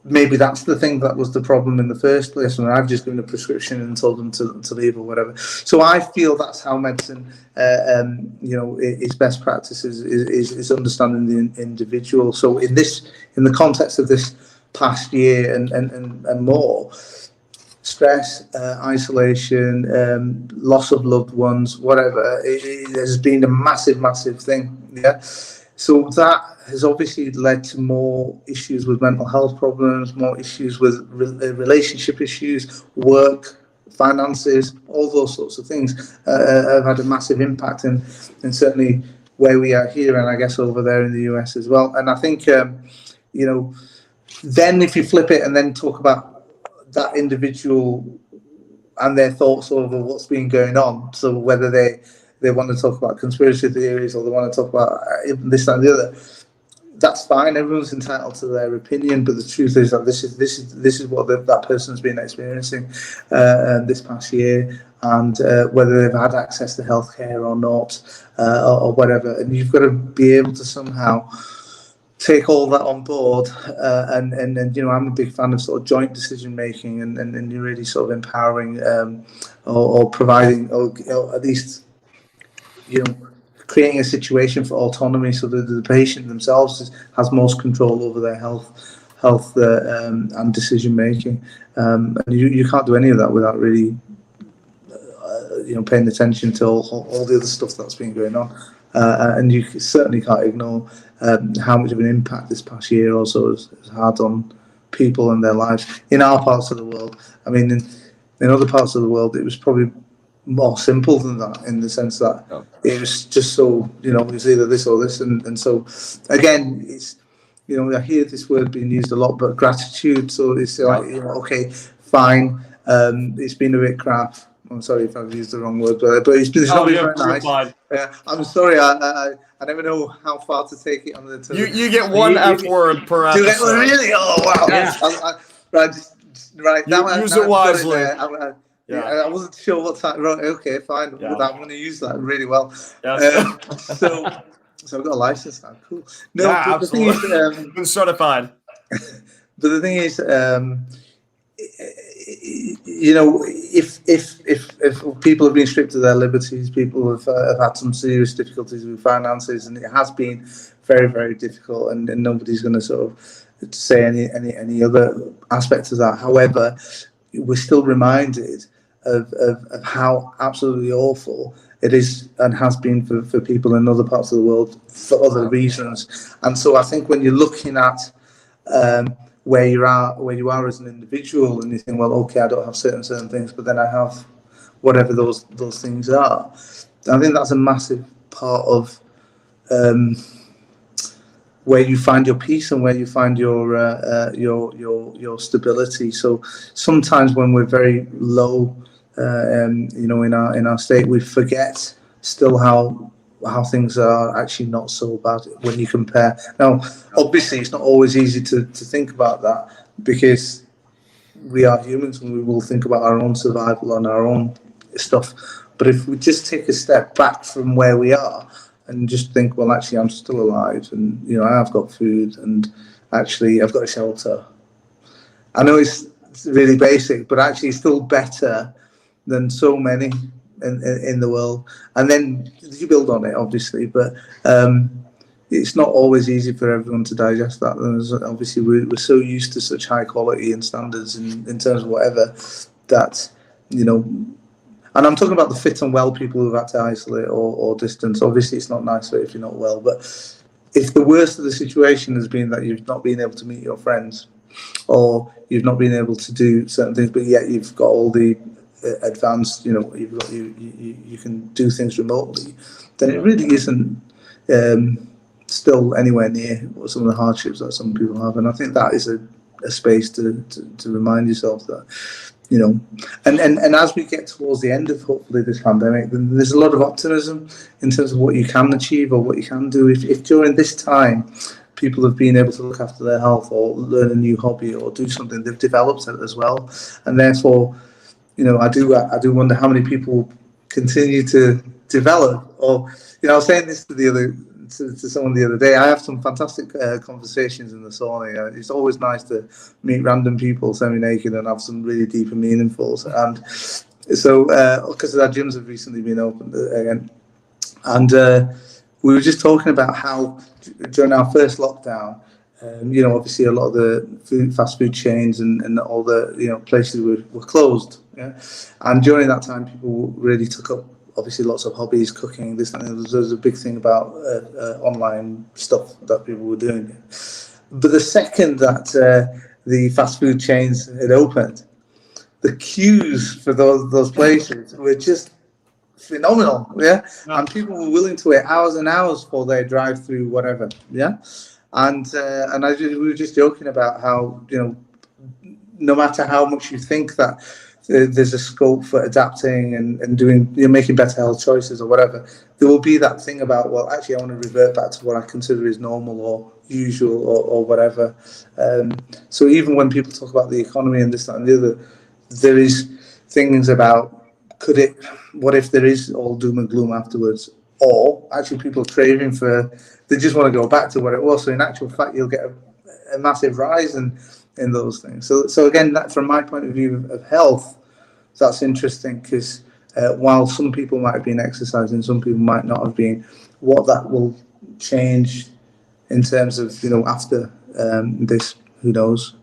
maybe that's the thing that was the problem in the first place, and I've just given a prescription and told them to leave or whatever. So I feel that's how medicine, its best practice is understanding the individual. So in the context of this past year and more, stress, isolation, loss of loved ones, whatever, it has been a massive thing. Yeah. So that has obviously led to more issues with mental health problems, more issues with relationship issues, work, finances, all those sorts of things have had a massive impact, and certainly where we are here, and I guess over there in the US as well. And I think, then if you flip it and then talk about that individual and their thoughts over what's been going on, so whether they want to talk about conspiracy theories or they want to talk about this, that, and the other, that's fine. Everyone's entitled to their opinion, but the truth is that this is what that person's been experiencing this past year, and whether they've had access to healthcare or not, or whatever. And you've got to be able to somehow take all that on board, and I'm a big fan of sort of joint decision making, and you're really sort of empowering or providing, or at least creating a situation for autonomy, so that the patient themselves has most control over their health and decision making. And you can't do any of that without really paying attention to all the other stuff that's been going on. And you certainly can't ignore how much of an impact this past year also has had on people and their lives in our parts of the world. I mean, in other parts of the world, it was probably more simple than that, in the sense that it was just so, it's either this or this. And so, again, it's, I hear this word being used a lot, but gratitude. So it's like, okay, fine, it's been a bit crap. I'm sorry if I've used the wrong word, but it's not been very nice. Yeah, I'm sorry. I never know how far to take it on the term. You get one F word per episode. Really? Oh wow! Yeah. Right. Use it wisely. I wasn't sure what time. Right, okay, fine. Yeah. I'm going to use that really well. Yeah. So I've got a license now. Cool. No, yeah, absolutely. The thing is, been certified. But the thing is, if people have been stripped of their liberties, people have had some serious difficulties with finances, and it has been very, very difficult, and nobody's going to sort of say any other aspects of that. However, we're still reminded of how absolutely awful it is and has been for people in other parts of the world for other reasons. And so I think when you're looking at where you are as an individual, and you think, well, okay, I don't have certain things, but then I have whatever those things are. I think that's a massive part of where you find your peace and where you find your stability. So sometimes when we're very low, in our state, we forget still how things are actually not so bad when you compare. Now, obviously, it's not always easy to think about that, because we are humans and we will think about our own survival and our own stuff. But if we just take a step back from where we are and just think, well, actually, I'm still alive, and I have got food, and actually, I've got a shelter. I know it's really basic, but actually, it's still better than so many in the world. And then you build on it, obviously, but it's not always easy for everyone to digest that. And obviously, we're so used to such high quality and standards in terms of whatever that, and I'm talking about the fit and well people who've had to isolate or distance. Obviously, it's not nice if you're not well, but if the worst of the situation has been that you've not been able to meet your friends, or you've not been able to do certain things, but yet you've got all the advanced, you can do things remotely, then it really isn't still anywhere near what some of the hardships that some people have. And I think that is a space to remind yourself that, you know, and as we get towards the end of hopefully this pandemic, then there's a lot of optimism in terms of what you can achieve or what you can do. If during this time people have been able to look after their health or learn a new hobby or do something, they've developed it as well. And therefore, you know, I do wonder how many people continue to develop. Or, you know, I was saying this to someone the other day. I have some fantastic conversations in the sauna. It's always nice to meet random people semi-naked and have some really deep and meaningful. And so, because our gyms have recently been opened again, and we were just talking about how during our first lockdown, you know, obviously a lot of the fast food chains and all the, you know, places were closed. Yeah, and during that time, people really took up obviously lots of hobbies, cooking, this and that. There's a big thing about online stuff that people were doing. But the second that the fast food chains had opened, the queues for those places were just phenomenal. Yeah, and people were willing to wait hours and hours for their drive-through, whatever. Yeah, and we were just joking about how, you know, no matter how much you think that there's a scope for adapting and doing, you know, making better health choices or whatever, there will be that thing about, well, actually I want to revert back to what I consider is normal or usual or whatever. So even when people talk about the economy and this, that and the other, there is things about, what if there is all doom and gloom afterwards, or actually people craving they just want to go back to what it was. So in actual fact, you'll get a massive rise in those things. So again, that from my point of view of health, that's interesting, because while some people might have been exercising, some people might not have been, what that will change in terms of, you know, after this, who knows?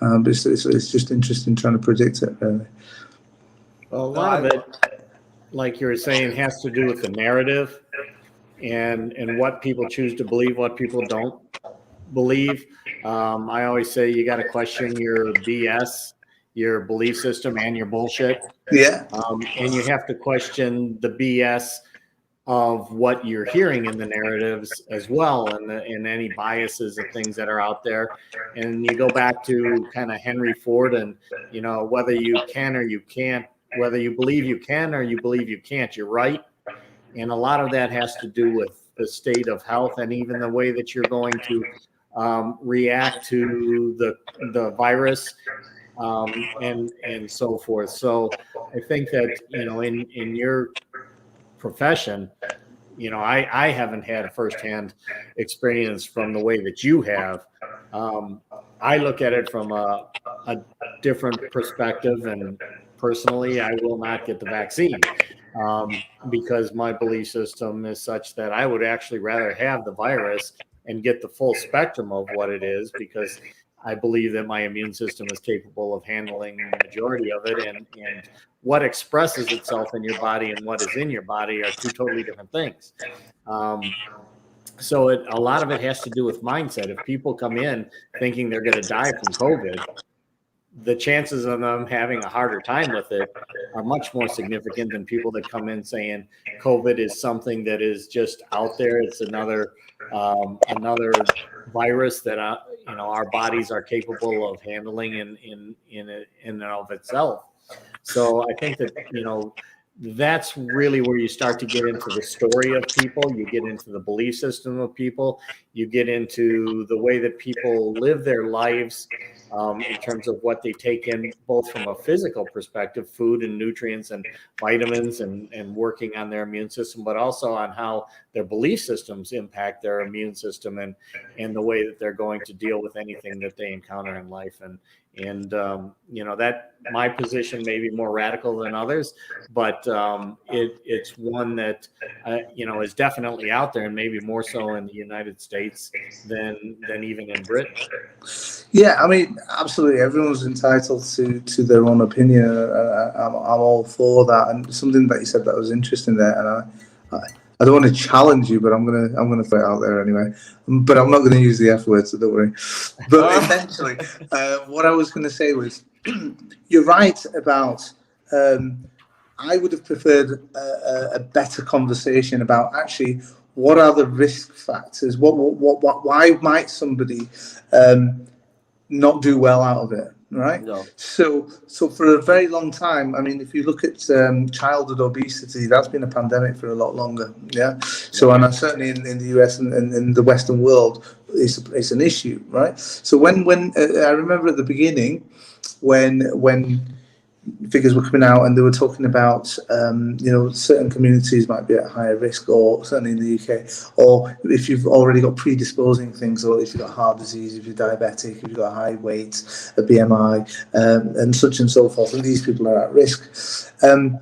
But it's just interesting trying to predict it, really. Well, a lot of it, like you were saying, has to do with the narrative and what people choose to believe, what people don't believe. I always say you got to question your BS, your belief system, and your bullshit. Yeah. And you have to question the BS of what you're hearing in the narratives as well, and any biases and things that are out there. And you go back to kind of Henry Ford, and, you know, whether you can or you can't, whether you believe you can or you believe you can't, you're right. And a lot of that has to do with the state of health and even the way that you're going to react to the virus and so forth. So I think that, you know, in your profession, you know, I haven't had a firsthand experience from the way that you have. I look at it from a different perspective, and personally, I will not get the vaccine because my belief system is such that I would actually rather have the virus and get the full spectrum of what it is, because I believe that my immune system is capable of handling the majority of it, and what expresses itself in your body and what is in your body are two totally different things. So a lot of it has to do with mindset. If people come in thinking they're going to die from COVID, the chances of them having a harder time with it are much more significant than people that come in saying COVID is something that is just out there. It's another virus that you know, our bodies are capable of handling in and of itself. So I think that, you know, that's really where you start to get into the story of people. You get into the belief system of people. You get into the way that people live their lives in terms of what they take in, both from a physical perspective, food and nutrients and vitamins and working on their immune system, but also on how their belief systems impact their immune system and the way that they're going to deal with anything that they encounter in life. And you know, that my position may be more radical than others, but it's one that you know, is definitely out there, and maybe more so in the United States than even in Britain. Yeah, I mean, absolutely. Everyone's entitled to their own opinion. I'm all for that. And something that you said that was interesting there, and I don't want to challenge you, but I'm gonna throw it out there anyway. But I'm not going to use the F word, so don't worry. But essentially, what I was going to say was, you're right about. I would have preferred a better conversation about actually what are the risk factors? Why might somebody not do well out of it? Right. No. So for a very long time, I mean, if you look at childhood obesity, that's been a pandemic for a lot longer. Yeah. So, and certainly in the US and in the Western world, it's an issue, right? So when I remember at the beginning, when figures were coming out and they were talking about, certain communities might be at higher risk, or certainly in the UK, or if you've already got predisposing things, or if you've got heart disease, if you're diabetic, if you've got a high weight, a BMI, and such and so forth, and these people are at risk. And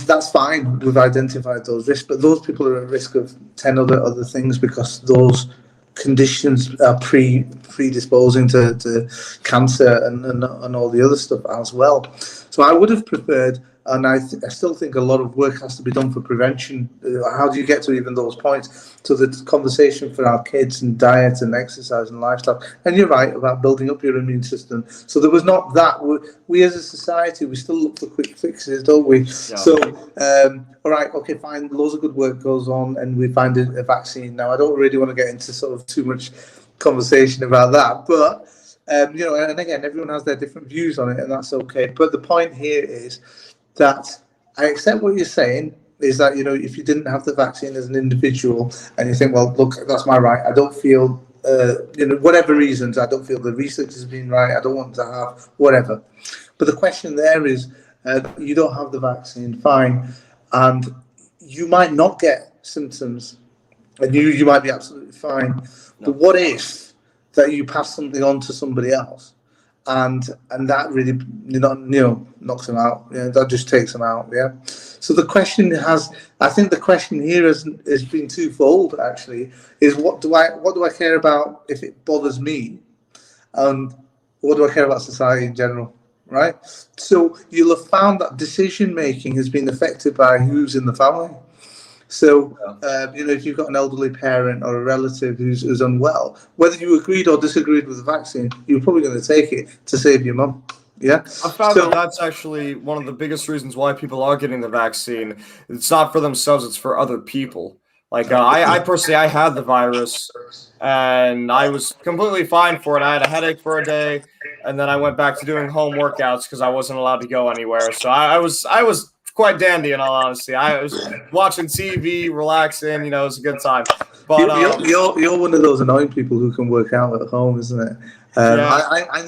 that's fine, we've identified those risks, but those people are at risk of 10 other things, because those conditions are predisposing to cancer and all the other stuff as well. So I would have preferred, and I still think a lot of work has to be done for prevention. How do you get to even those points? So the conversation for our kids and diet and exercise and lifestyle. And you're right about building up your immune system. So there was not that. We as a society, we still look for quick fixes, don't we? Yeah. So, all right, okay, fine. Loads of good work goes on, and we find a vaccine. Now, I don't really want to get into sort of too much conversation about that, but and again, everyone has their different views on it, and that's okay. But the point here is that I accept what you're saying, is that, if you didn't have the vaccine as an individual and you think, well, look, that's my right, I don't feel, whatever reasons, I don't feel the research has been right, I don't want to have whatever. But the question there is, you don't have the vaccine, fine, and you might not get symptoms, and you might be absolutely fine. No. But what if that you pass something on to somebody else? And that really, knocks them out. Yeah, that just takes them out. Yeah. So the question I think the question here has been twofold. Actually, is what do I care about if it bothers me, and what do I care about society in general? Right. So you'll have found that decision making has been affected by who's in the family. So, if you've got an elderly parent or a relative who's unwell, whether you agreed or disagreed with the vaccine, you're probably going to take it to save your mum. Yeah. I found that that's actually one of the biggest reasons why people are getting the vaccine. It's not for themselves, it's for other people. Like, I personally, I had the virus, and I was completely fine for it. I had a headache for a day, and then I went back to doing home workouts because I wasn't allowed to go anywhere. So I was quite dandy, in all honesty. I was watching TV, relaxing. It was a good time. But you're one of those annoying people who can work out at home, isn't it? I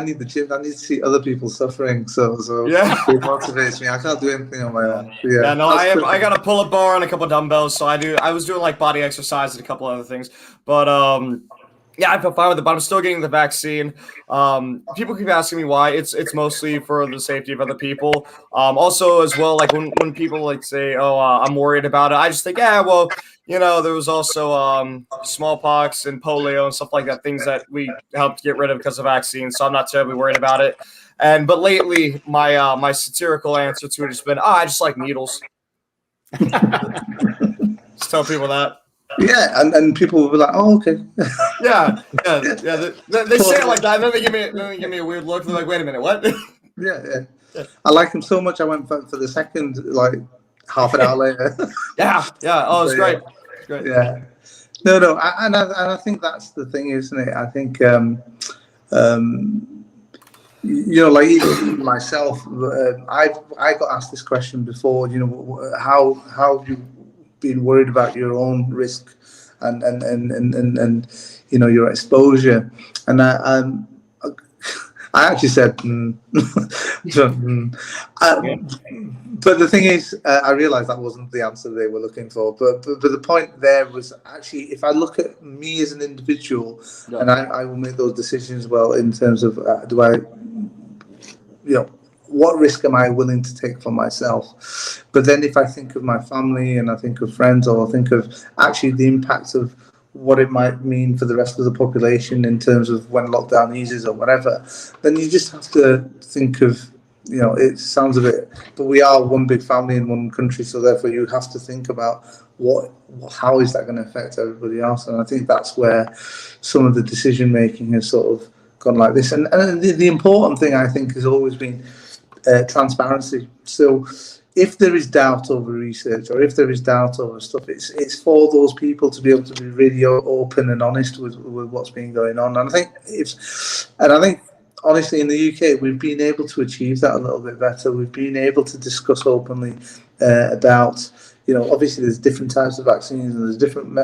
need the gym. I need to see other people suffering. So yeah, it motivates me. I can't do anything on my own. Yeah, no, I got a pull-up bar and a couple of dumbbells. So I was doing like body exercise and a couple other things. But yeah, I feel fine with it, but I'm still getting the vaccine. People keep asking me why. It's mostly for the safety of other people. Also, as well, like when people like say, "Oh, I'm worried about it," I just think, yeah, well, there was also smallpox and polio and stuff like that, things that we helped get rid of because of vaccines. So I'm not terribly worried about it. But lately, my satirical answer to it has been, I just like needles. Just tell people that. Yeah, and people will be like, "Oh, okay." yeah. They say it like that, and then they give me a weird look. They're like, "Wait a minute, what?" Yeah. I like him so much. I went for the second, like half an hour later. yeah. Oh, it's great. It's great. Yeah. No. I think that's the thing, isn't it? I think, like even myself, I got asked this question before. How you been worried about your own risk and your exposure, and I actually said but the thing is, I realized that wasn't the answer they were looking for, but the point there was actually, if I look at me as an individual, and I will make those decisions well in terms of do I what risk am I willing to take for myself? But then if I think of my family and I think of friends, or I think of actually the impact of what it might mean for the rest of the population in terms of when lockdown eases or whatever, then you just have to think of, it sounds a bit, but we are one big family in one country, so therefore you have to think about how is that going to affect everybody else? And I think that's where some of the decision making has sort of gone like this. And the important thing, I think, has always been transparency. So if there is doubt over research or if there is doubt over stuff, it's for those people to be able to be really open and honest with what's been going on. And I think honestly, in the UK, we've been able to achieve that a little bit better. We've been able to discuss openly about, obviously there's different types of vaccines and there's different,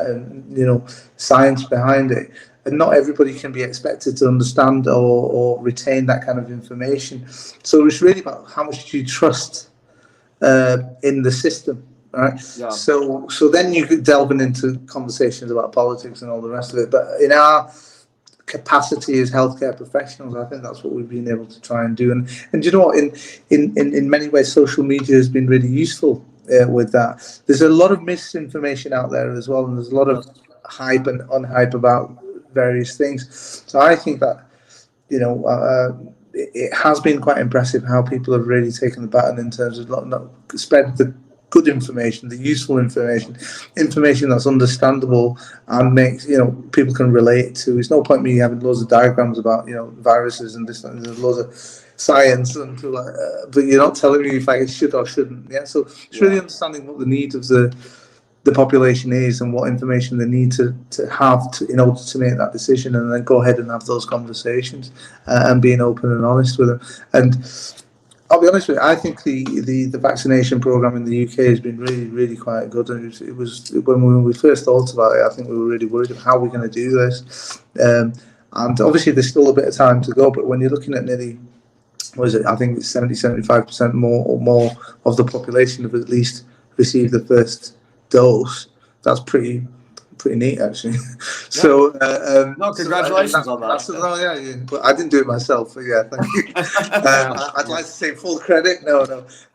science behind it. And not everybody can be expected to understand or retain that kind of information. So it's really about how much do you trust in the system, right? Yeah. So then you could delve into conversations about politics and all the rest of it. But in our capacity as healthcare professionals, I think that's what we've been able to try and do. And you know what? In many ways, social media has been really useful with that. There's a lot of misinformation out there as well, and there's a lot of hype and unhype about various things. So I think that it has been quite impressive how people have really taken the baton in terms of not spread the good information, the useful information that's understandable and makes people can relate to. It's no point me having loads of diagrams about viruses and this, and there's loads of science and but you're not telling me if I should or shouldn't. Yeah, so it's really understanding what the needs of the population is and what information they need to have in order to make that decision, and then go ahead and have those conversations and being open and honest with them. And I'll be honest with you, I think the vaccination program in the UK has been really, really quite good. And it was when we first thought about it, I think we were really worried about how we're going to do this. And obviously there's still a bit of time to go, but when you're looking at nearly, I think it's 75% more of the population have at least received the first dose. That's pretty neat, actually. Yeah. So congratulations on that. But I didn't do it myself. So yeah, thank you. I'd like to say full credit. No.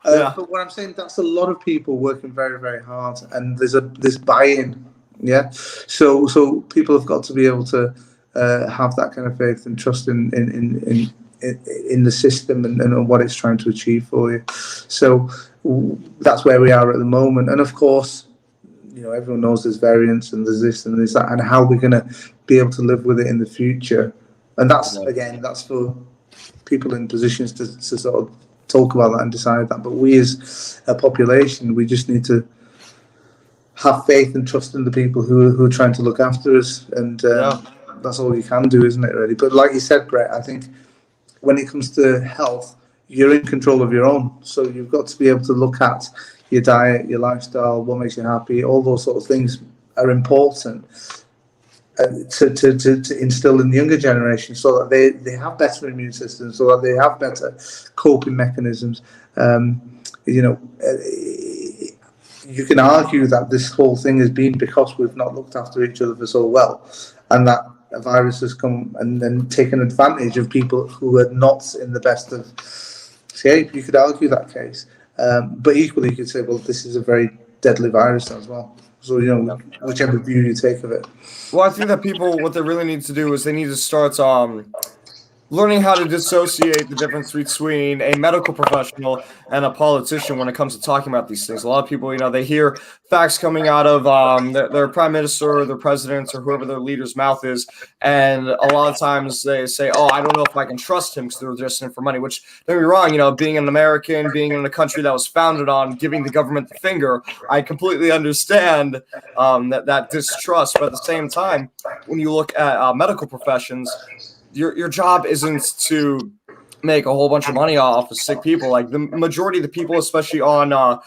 But what I'm saying, that's a lot of people working very, very hard, and there's buy-in. Yeah. So people have got to be able to have that kind of faith and trust in the system and what it's trying to achieve for you. So that's where we are at the moment. And of course, everyone knows there's variants and there's this and there's that, and how we're going to be able to live with it in the future. And that's for people in positions to sort of talk about that and decide that. But we as a population, we just need to have faith and trust in the people who are trying to look after us. And that's all you can do, isn't it, really? But like you said, Brett, I think when it comes to health, you're in control of your own. So you've got to be able to look at your diet, your lifestyle, what makes you happy. All those sort of things are important to instill in the younger generation, so that they have better immune systems, so that they have better coping mechanisms. You can argue that this whole thing has been because we've not looked after each other for so well, and that a virus has come and then taken advantage of people who are not in the best of shape. You could argue that case. But equally, you could say, well, this is a very deadly virus as well. So, whichever view you take of it. Well, I think that people, what they really need to do is they need to start learning how to dissociate the difference between a medical professional and a politician when it comes to talking about these things. A lot of people, they hear facts coming out of their prime minister or their president or whoever their leader's mouth is, and a lot of times they say, oh, I don't know if I can trust him because they're just in for money, which, don't get me wrong, being an American, being in a country that was founded on giving the government the finger, I completely understand that distrust. But at the same time, when you look at medical professions, your job isn't to make a whole bunch of money off of sick people. Like the majority of the people, especially on the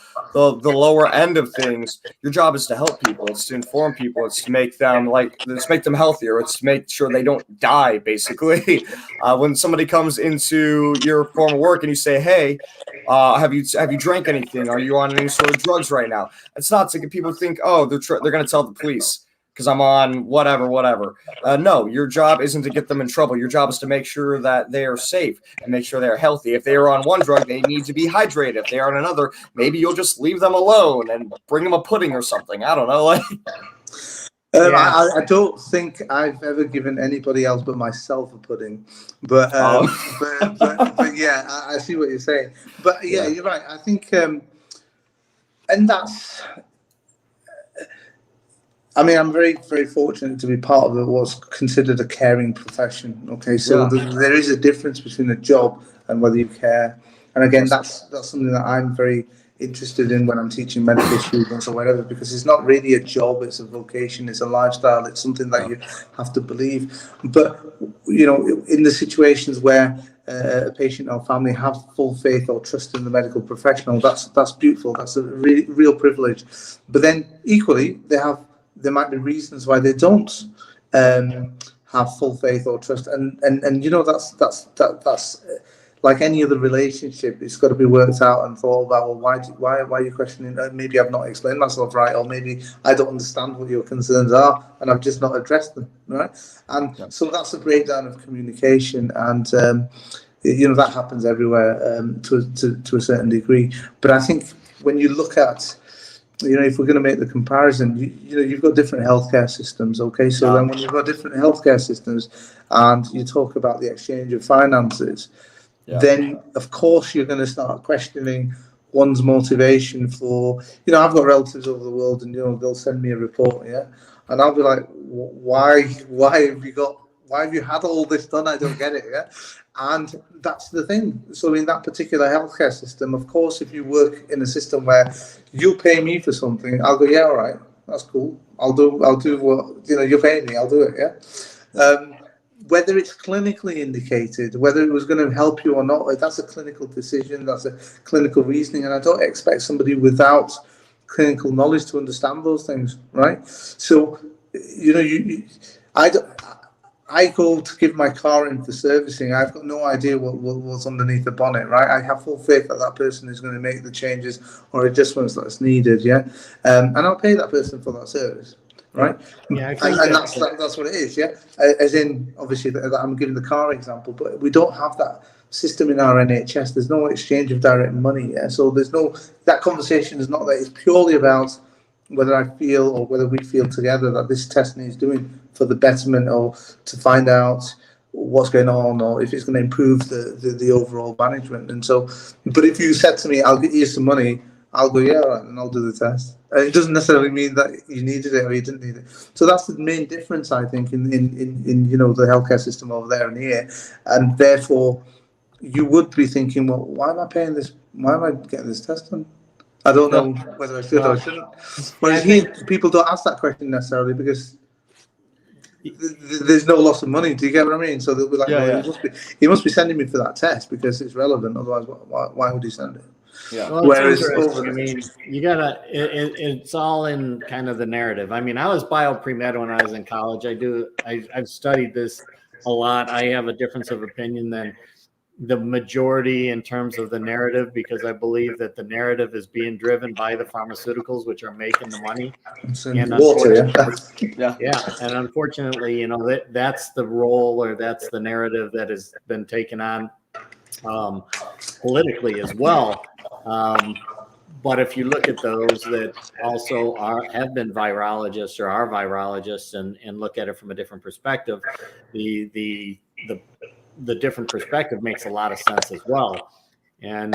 lower end of things, your job is to help people. It's to inform people. It's to make them healthier. It's to make sure they don't die, basically. When somebody comes into your form of work and you say, hey, have you drank anything? Are you on any sort of drugs right now? It's not to get people to think, oh, they're going to tell the police because I'm on whatever. No, your job isn't to get them in trouble. Your job is to make sure that they are safe and make sure they're healthy. If they are on one drug, they need to be hydrated. If they are on another, maybe you'll just leave them alone and bring them a pudding or something. I don't know. I don't think I've ever given anybody else but myself a pudding. But yeah, I see what you're saying. But yeah, you're right. I think, and that's. I'm very, very fortunate to be part of what's considered a caring profession. Okay, so there is a difference between a job and whether you care. And again, that's something that I'm very interested in when I'm teaching medical students or whatever, because it's not really a job, it's a vocation, it's a lifestyle, it's something that you have to believe. But, you know, in the situations where a patient or family have full faith or trust in the medical professional, that's beautiful, that's a real privilege. But then equally, there might be reasons why they don't have full faith or trust, and you know, that's like any other relationship, it's got to be worked out and thought about. Well, why are you questioning? Maybe I've not explained myself right, or maybe I don't understand what your concerns are, and I've just not addressed them, right? And so that's a breakdown of communication, and you know, that happens everywhere to a certain degree. But I think when you look at, you know, if we're going to make the comparison, you know, you've got different healthcare systems, okay? So then when you've got different healthcare systems and you talk about the exchange of finances, then of course you're going to start questioning one's motivation for, you know, I've got relatives over the world, and, you know, they'll send me a report, and I'll be like, why have you had all this done? I don't get it, And that's the thing. So in that particular healthcare system, of course, if you work in a system where you pay me for something, I'll go, yeah, all right, that's cool. I'll do what, you know, you're paying me, I'll do it, whether it's clinically indicated, whether it was going to help you or not, that's a clinical decision, that's a clinical reasoning, and I don't expect somebody without clinical knowledge to understand those things, right? So, you know, I go to give my car in for servicing. I've got no idea what's underneath the bonnet, right? I have full faith that that person is going to make the changes or adjustments that's needed, and I'll pay that person for that service, right? Yeah, and that's what it is, As in, obviously, that I'm giving the car example, but we don't have that system in our NHS. There's no exchange of direct money, So there's no, that conversation is not that. It's purely about whether I feel or whether we feel together that this test needs doing for the betterment, or to find out what's going on, or if it's going to improve the overall management. And so, but if you said to me, I'll get you some money, I'll go, yeah, all right, and I'll do the test. And it doesn't necessarily mean that you needed it or you didn't need it. So that's the main difference, I think, in you know, the healthcare system over there and here. And therefore, you would be thinking, well, why am I paying this? Why am I getting this test done? I don't know whether I should or I shouldn't. Whereas here, people don't ask that question necessarily because there's no loss of money. Do you get what I mean? So they'll be like, he must be sending me for that test because it's relevant. Otherwise, why would he send it? Yeah. Well, whereas, I mean, you gotta. It's all in kind of the narrative. I mean, I was bio pre-med when I was in college. I've studied this a lot. I have a difference of opinion than the majority in terms of the narrative, because I believe that the narrative is being driven by the pharmaceuticals, which are making the money. And unfortunately, you know, that's the role, or that's the narrative that has been taken on politically as well. But if you look at those that also have been virologists or are virologists and look at it from a different perspective, the different perspective makes a lot of sense as well. And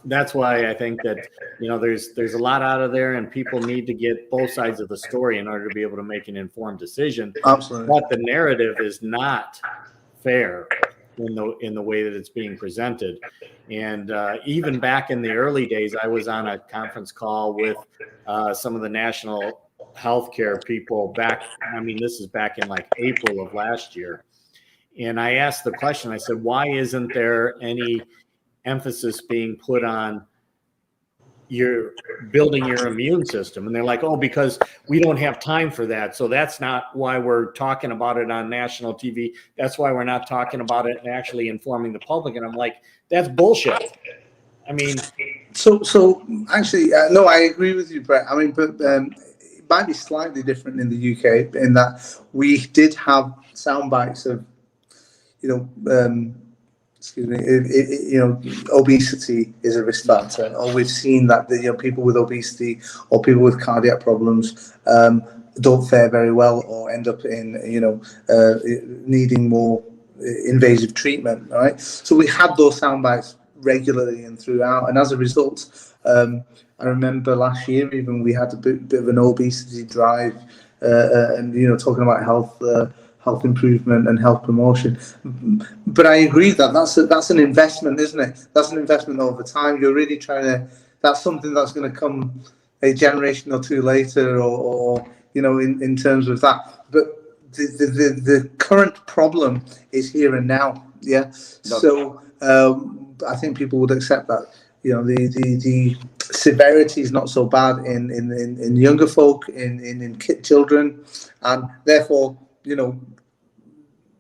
that's why I think that, you know, there's a lot out of there, and people need to get both sides of the story in order to be able to make an informed decision. Absolutely. But the narrative is not fair in the way that it's being presented. And even back in the early days, I was on a conference call with some of the national healthcare people back. I mean, this is back in like April of last year. And I asked the question, I said, why isn't there any emphasis being put on your building your immune system? And they're like, oh, because we don't have time for that. So that's not why we're talking about it on national TV. That's why we're not talking about it and actually informing the public. And I'm like, that's bullshit. I mean, so actually, no, I agree with you, Brett. I mean, but it might be slightly different in the UK in that we did have sound bites of, you know, you know, obesity is a risk factor, or we've seen that you know, people with obesity or people with cardiac problems don't fare very well, or end up in, you know, needing more invasive treatment. Right. So we had those sound bites regularly and throughout, and as a result, I remember last year even we had a bit of an obesity drive, and you know, talking about health improvement and health promotion. But I agree that that's an investment, isn't it? That's an investment over time. You're really trying to that's something that's going to come a generation or two later, or in terms of that. But the current problem is here and now. Yeah. So I think people would accept that. The severity is not so bad in younger folk, in children, and therefore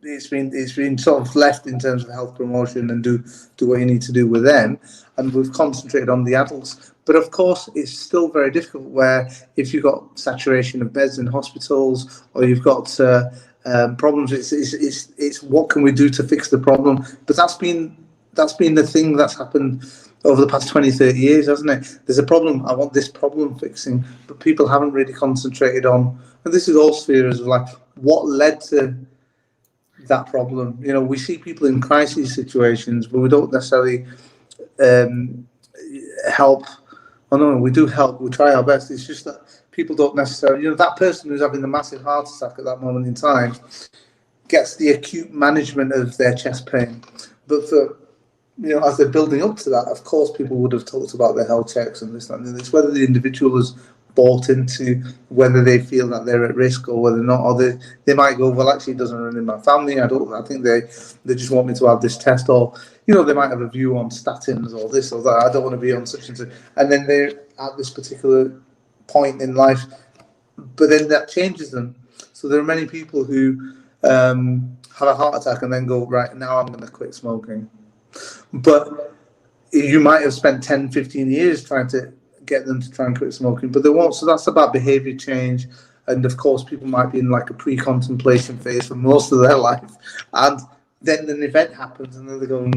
it's been sort of left in terms of health promotion and do what you need to do with them, and we've concentrated on the adults. But of course, it's still very difficult. Where if you've got saturation of beds in hospitals, or you've got problems, it's what can we do to fix the problem? But that's been the thing that's happened over the past 20, 30 years, hasn't it? There's a problem. I want this problem fixing, but people haven't really concentrated on. And this is all spheres of like what led to that problem. We see people in crisis situations, but we don't necessarily help. Oh no, we do help. We try our best. It's just that people don't necessarily. That person who's having the massive heart attack at that moment in time gets the acute management of their chest pain. But for as they're building up to that, of course, people would have talked about their health checks and this, that, and this. Whether the individual has bought into whether they feel that they're at risk or whether not, or they might go, well, actually, it doesn't run in my family. I think they just want me to have this test, or they might have a view on statins or this or that. I don't want to be on such and such. And then they're at this particular point in life, but then that changes them. So there are many people who have a heart attack and then go, right, now I'm going to quit smoking. But you might have spent 10, 15 years trying to get them to try and quit smoking, but they won't. So that's about behavior change. And of course, people might be in like a pre-contemplation phase for most of their life. And then an event happens and then they go,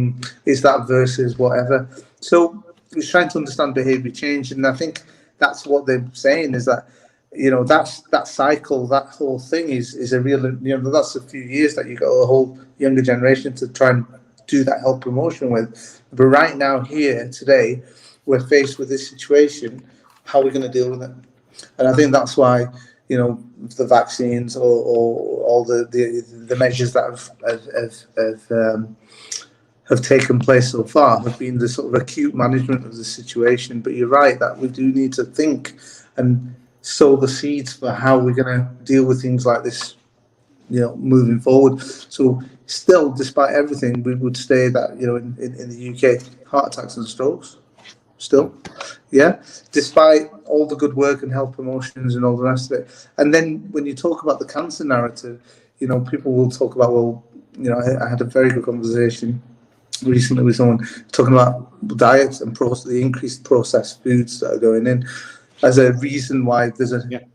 is that versus whatever? So we're trying to understand behavior change. And I think that's what they're saying is that, that cycle, that whole thing is a real, that's a few years that you got a whole younger generation to try and do that health promotion with. But right now, here, today, we're faced with this situation. How are we going to deal with it? And I think that's why, the vaccines or all the measures that have taken place so far have been the sort of acute management of the situation. But you're right that we do need to think and sow the seeds for how we're going to deal with things like this, moving forward. So still, despite everything, we would say that, in the UK, heart attacks and strokes, still, yeah, despite all the good work and health promotions and all the rest of it. And then when you talk about the cancer narrative, people will talk about, well, I had a very good conversation recently with someone talking about diets and the increased processed foods that are going in as a reason why there's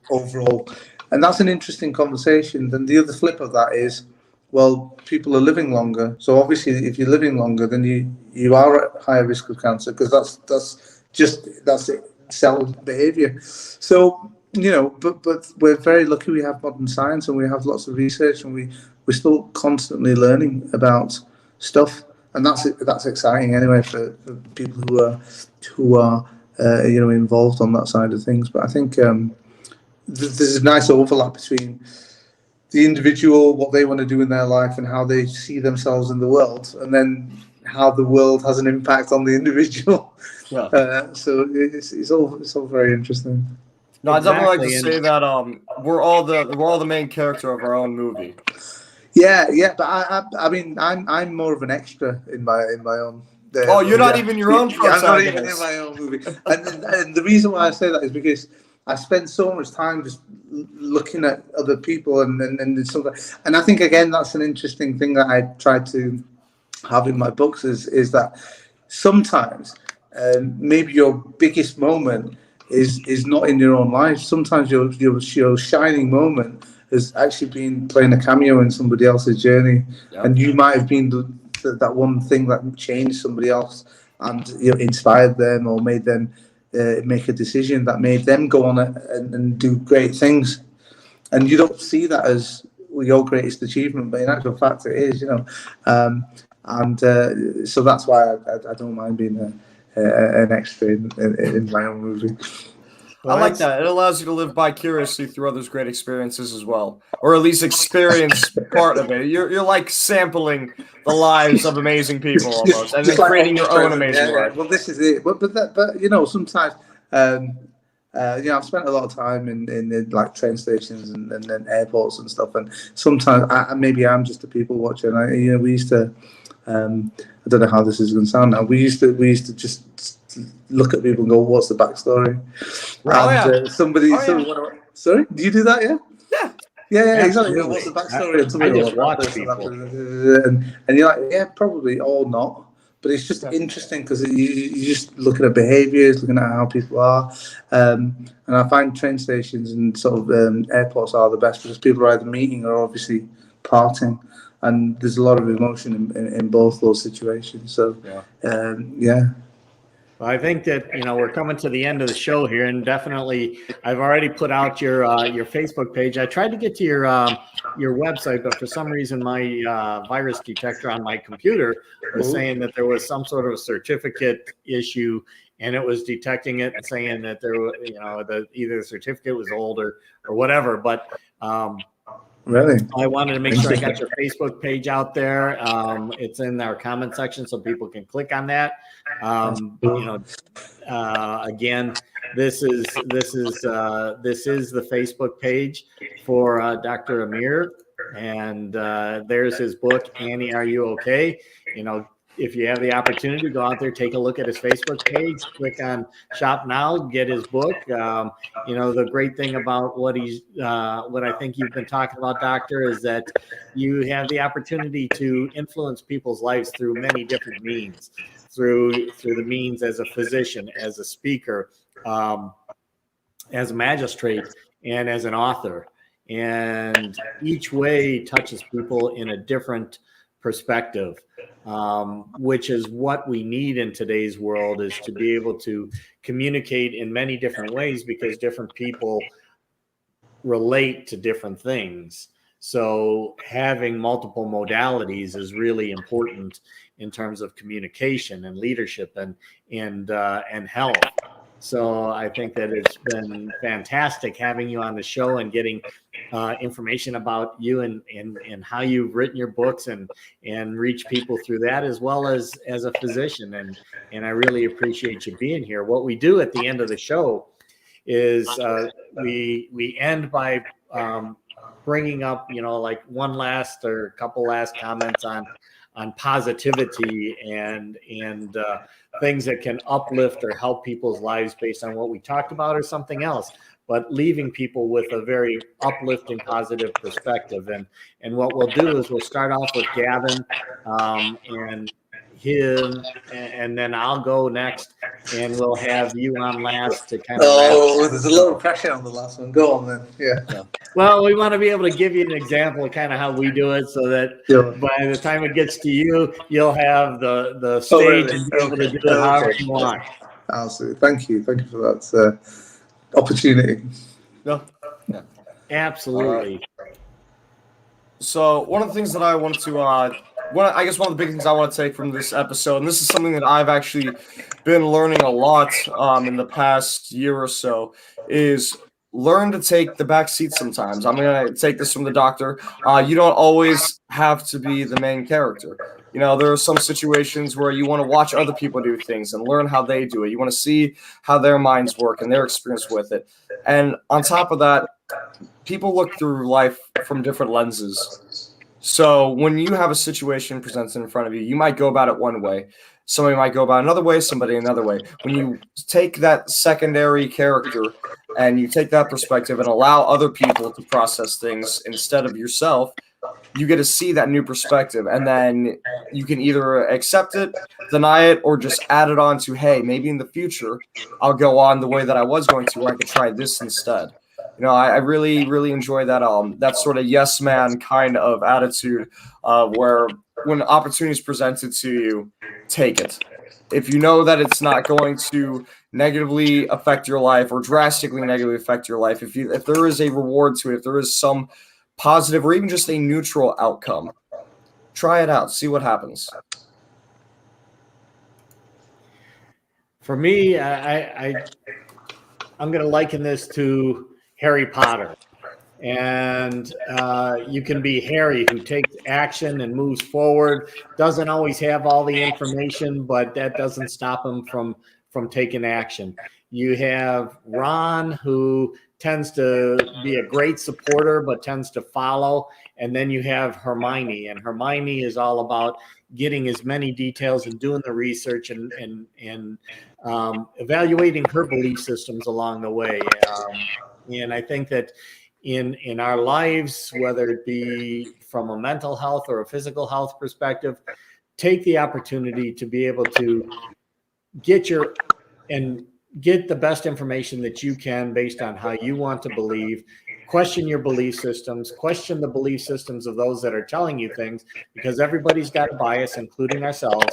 overall. And that's an interesting conversation. Then the other flip of that is, well, people are living longer. So obviously, if you're living longer, then you are at higher risk of cancer, because that's it, cell behavior. So but we're very lucky. We have modern science and we have lots of research, and we're still constantly learning about stuff, and that's exciting anyway for people who are involved on that side of things. But I think there's a nice overlap between the individual, what they want to do in their life, and how they see themselves in the world, and then how the world has an impact on the individual. Yeah. So it's all very interesting. No, I'd definitely like to say that we're all the main character of our own movie. Yeah, but I mean, I'm more of an extra in my own. You're not even your own protagonist. I'm not even in my own movie, and the reason why I say that is because I spend so much time just looking at other people and something. And I think again that's an interesting thing that I try to have in my books is that sometimes maybe your biggest moment is not in your own life. Sometimes your shining moment has actually been playing a cameo in somebody else's journey, and you might have been that one thing that changed somebody else and inspired them or made them make a decision that made them go on and do great things. And you don't see that as your greatest achievement, but in actual fact it is, so that's why I don't mind being an extra in my own movie. I like that. It allows you to live vicariously through others' great experiences as well, or at least experience part of it. You're like sampling the lives of amazing people almost, and then like creating your own amazing life. Well, this is it. But sometimes. I've spent a lot of time in like train stations and then airports and stuff, and sometimes maybe I'm just a people watcher. And we used to, I don't know how this is going to sound now. We used to just look at people and go, "What's the backstory?" Sorry, do you do that? Yeah. Yeah, exactly. What's the backstory? I just watch people, and you're like, yeah, probably or not. But it's just interesting because you're just looking at behaviours, looking at how people are. And I find train stations and sort of airports are the best because people are either meeting or obviously parting. And there's a lot of emotion in both those situations. So, yeah. Well, I think that we're coming to the end of the show here, and definitely I've already put out your Facebook page. I tried to get to your website, but for some reason my virus detector on my computer was saying that there was some sort of a certificate issue, and it was detecting it and saying that there was either the certificate was old or whatever. But really, I wanted to make sure I got your Facebook page out there. It's in our comment section, so people can click on that. Again, this is the Facebook page for Dr. Amir, and there's his book, Annie, Are You Okay? If you have the opportunity, go out there, take a look at his Facebook page, click on Shop Now, get his book. The great thing about what I think you've been talking about, Doctor, is that you have the opportunity to influence people's lives through many different means, through the means as a physician, as a speaker, as a magistrate, and as an author. And each way touches people in a different perspective, which is what we need in today's world, is to be able to communicate in many different ways because different people relate to different things. So having multiple modalities is really important in terms of communication and leadership and health. So I think that it's been fantastic having you on the show and getting information about you and how you've written your books and reach people through that, as well as a physician. And I really appreciate you being here. What we do at the end of the show is we end by bringing up, like one last or a couple last comments on positivity and things that can uplift or help people's lives based on what we talked about or something else, but leaving people with a very uplifting, positive perspective. And what we'll do is we'll start off with Gavin and him, and then I'll go next, and we'll have you on last to kind of there's a lot of pressure on the last one. Go on then. Yeah. Well, we want to be able to give you an example of kind of how we do it, so that by the time it gets to you, you'll have the stage and be able to do it however you want. Absolutely. Thank you for that opportunity. No. Yeah. Absolutely. So one of the things that I wanted to one of the big things I want to take from this episode, and this is something that I've actually been learning a lot in the past year or so, is learn to take the back seat sometimes. I'm going to take this from the doctor. You don't always have to be the main character. There are some situations where you want to watch other people do things and learn how they do it. You want to see how their minds work and their experience with it. And on top of that, people look through life from different lenses. So when you have a situation presented in front of you, you might go about it one way. Somebody might go about another way, somebody another way. When you take that secondary character and you take that perspective and allow other people to process things instead of yourself, you get to see that new perspective. And then you can either accept it, deny it, or just add it on to, hey, maybe in the future, I'll go on the way that I was going to, or I could try this instead. I really, really enjoy that sort of yes man kind of attitude where when opportunity is presented to you, take it. If you know that it's not going to negatively affect your life or drastically negatively affect your life, if there is a reward to it, if there is some positive or even just a neutral outcome, try it out, see what happens. For me, I'm going to liken this to Harry Potter. And you can be Harry, who takes action and moves forward, doesn't always have all the information, but that doesn't stop him from taking action. You have Ron, who tends to be a great supporter, but tends to follow. And then you have Hermione, and Hermione is all about getting as many details and doing the research and evaluating her belief systems along the way. And I think that in our lives, whether it be from a mental health or a physical health perspective, take the opportunity to be able to get the best information that you can based on how you want to believe. Question your belief systems, question the belief systems of those that are telling you things, because everybody's got a bias, including ourselves,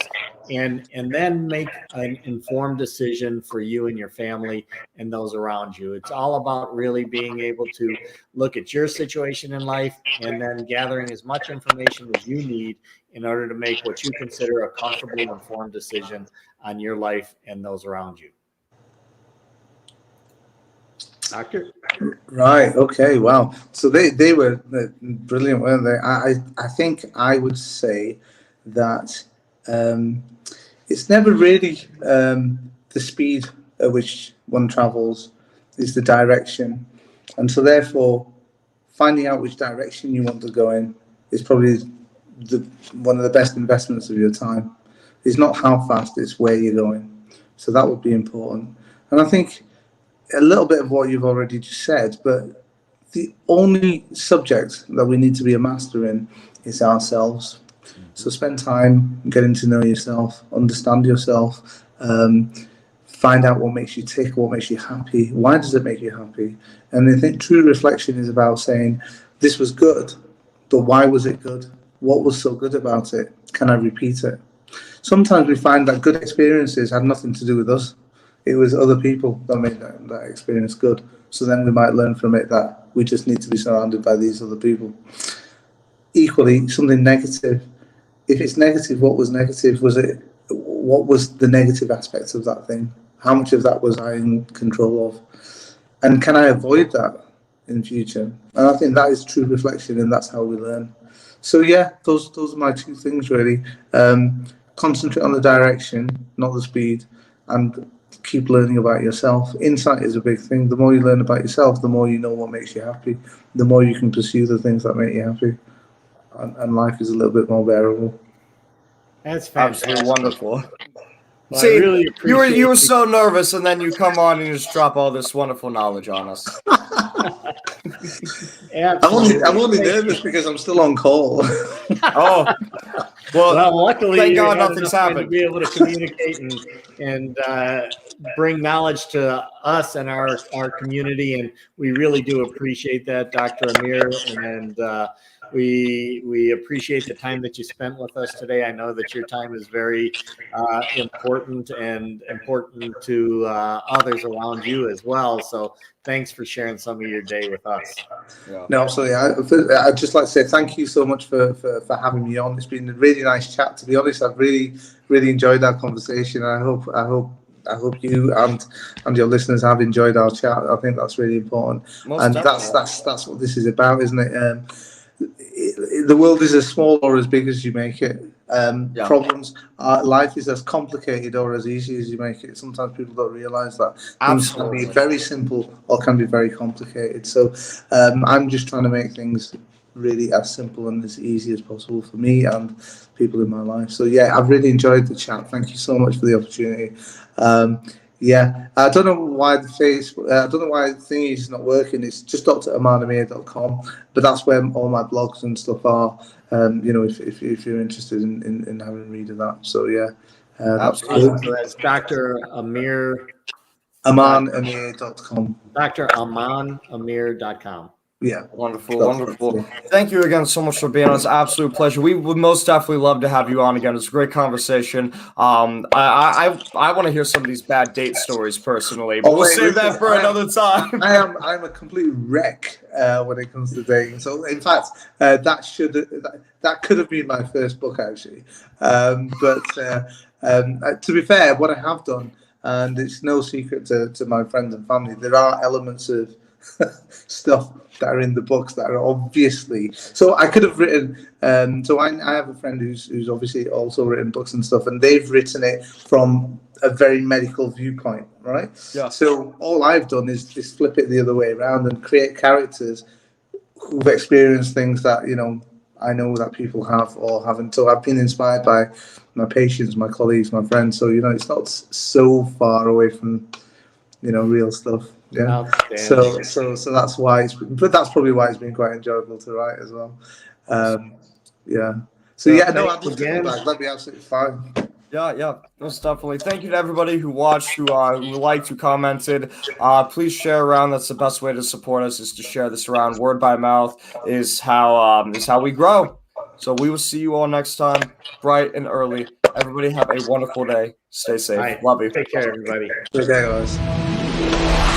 and then make an informed decision for you and your family and those around you. It's all about really being able to look at your situation in life and then gathering as much information as you need in order to make what you consider a comfortable, informed decision on your life and those around you. Doctor? Right. Okay. Wow. So they were brilliant, weren't they? I think I would say that it's never really the speed at which one travels, is the direction, and so therefore finding out which direction you want to go in is probably one of the best investments of your time. It's not how fast, it's where you're going. So that would be important. And I think a little bit of what you've already just said, but the only subject that we need to be a master in is ourselves. So spend time getting to know yourself, understand yourself, find out what makes you tick, what makes you happy, why does it make you happy? And I think true reflection is about saying, this was good, but why was it good? What was so good about it? Can I repeat it? Sometimes we find that good experiences had nothing to do with us. It was other people that made that experience good. So then we might learn from it that we just need to be surrounded by these other people. Equally, something negative. If it's negative, what was negative? What was the negative aspects of that thing? How much of that was I in control of? And can I avoid that in future? And I think that is true reflection, and that's how we learn. So yeah, those are my two things really. Concentrate on the direction, not the speed, and keep learning about yourself. Insight is a big thing. The more you learn about yourself, the more you know what makes you happy, the more you can pursue the things that make you happy, and life is a little bit more bearable. That's fantastic. Absolutely wonderful. Well, See, I really you were so nervous, and then you come on and you just drop all this wonderful knowledge on us. I'm only nervous because I'm still on call. Oh, well, luckily, thank God you had nothing's enough time happened. to be able to communicate and bring knowledge to us and our community, and we really do appreciate that, Dr. Amir, and we appreciate the time that you spent with us today. I know that your time is very important and important to others around you as well. So thanks for sharing some of your day with us. Yeah. No, absolutely. I'd just like to say thank you so much for having me on. It's been a really nice chat. To be honest, I've really enjoyed our conversation. I hope you and your listeners have enjoyed our chat. I think that's really important. Most and definitely. that's what this is about, isn't it? The world is as small or as big as you make it. Problems, life is as complicated or as easy as you make it. Sometimes people don't realize that things can be very simple or can be very complicated. So I'm just trying to make things really as simple and as easy as possible for me and people in my life. So yeah, I've really enjoyed the chat. Thank you so much for the opportunity. I don't know why the thingy is not working. It's just dramanamir.com, but that's where all my blogs and stuff are. If you're interested in having a read of that. So yeah, Absolutely. So that's Dr. Amir. AmanAmir.com. DrAmanAmir.com. Yeah. Wonderful. Thank you again so much for being on. It's an absolute pleasure. We would most definitely love to have you on again. It's a great conversation. I want to hear some of these bad date stories personally, but we'll save that for another time. I'm a complete wreck when it comes to dating. So in fact, that could have been my first book actually. But to be fair, what I have done, And it's no secret to my friends and family. There are elements of stuff that are in the books that are obviously. So I could have written. So I have a friend who's obviously also written books and stuff, and they've written it from a very medical viewpoint, right? Yeah. So all I've done is flip it the other way around and create characters who've experienced things that, you know, I know that people have or haven't. So I've been inspired by my patients, my colleagues, my friends. So, you know, it's not so far away from, you know, real stuff. Yeah. So that's why but that's probably why it's been quite enjoyable to write as well. Yeah. So yeah, no, I'd love to come back. That'd be absolutely fine. Yeah, most definitely. Thank you to everybody who watched, who liked, who commented. Please share around. That's the best way to support us, is to share this around. Word by mouth is how we grow. So we will see you all next time, bright and early. Everybody have a wonderful day. Stay safe. Right. Love you. Take care, everybody. Okay, guys.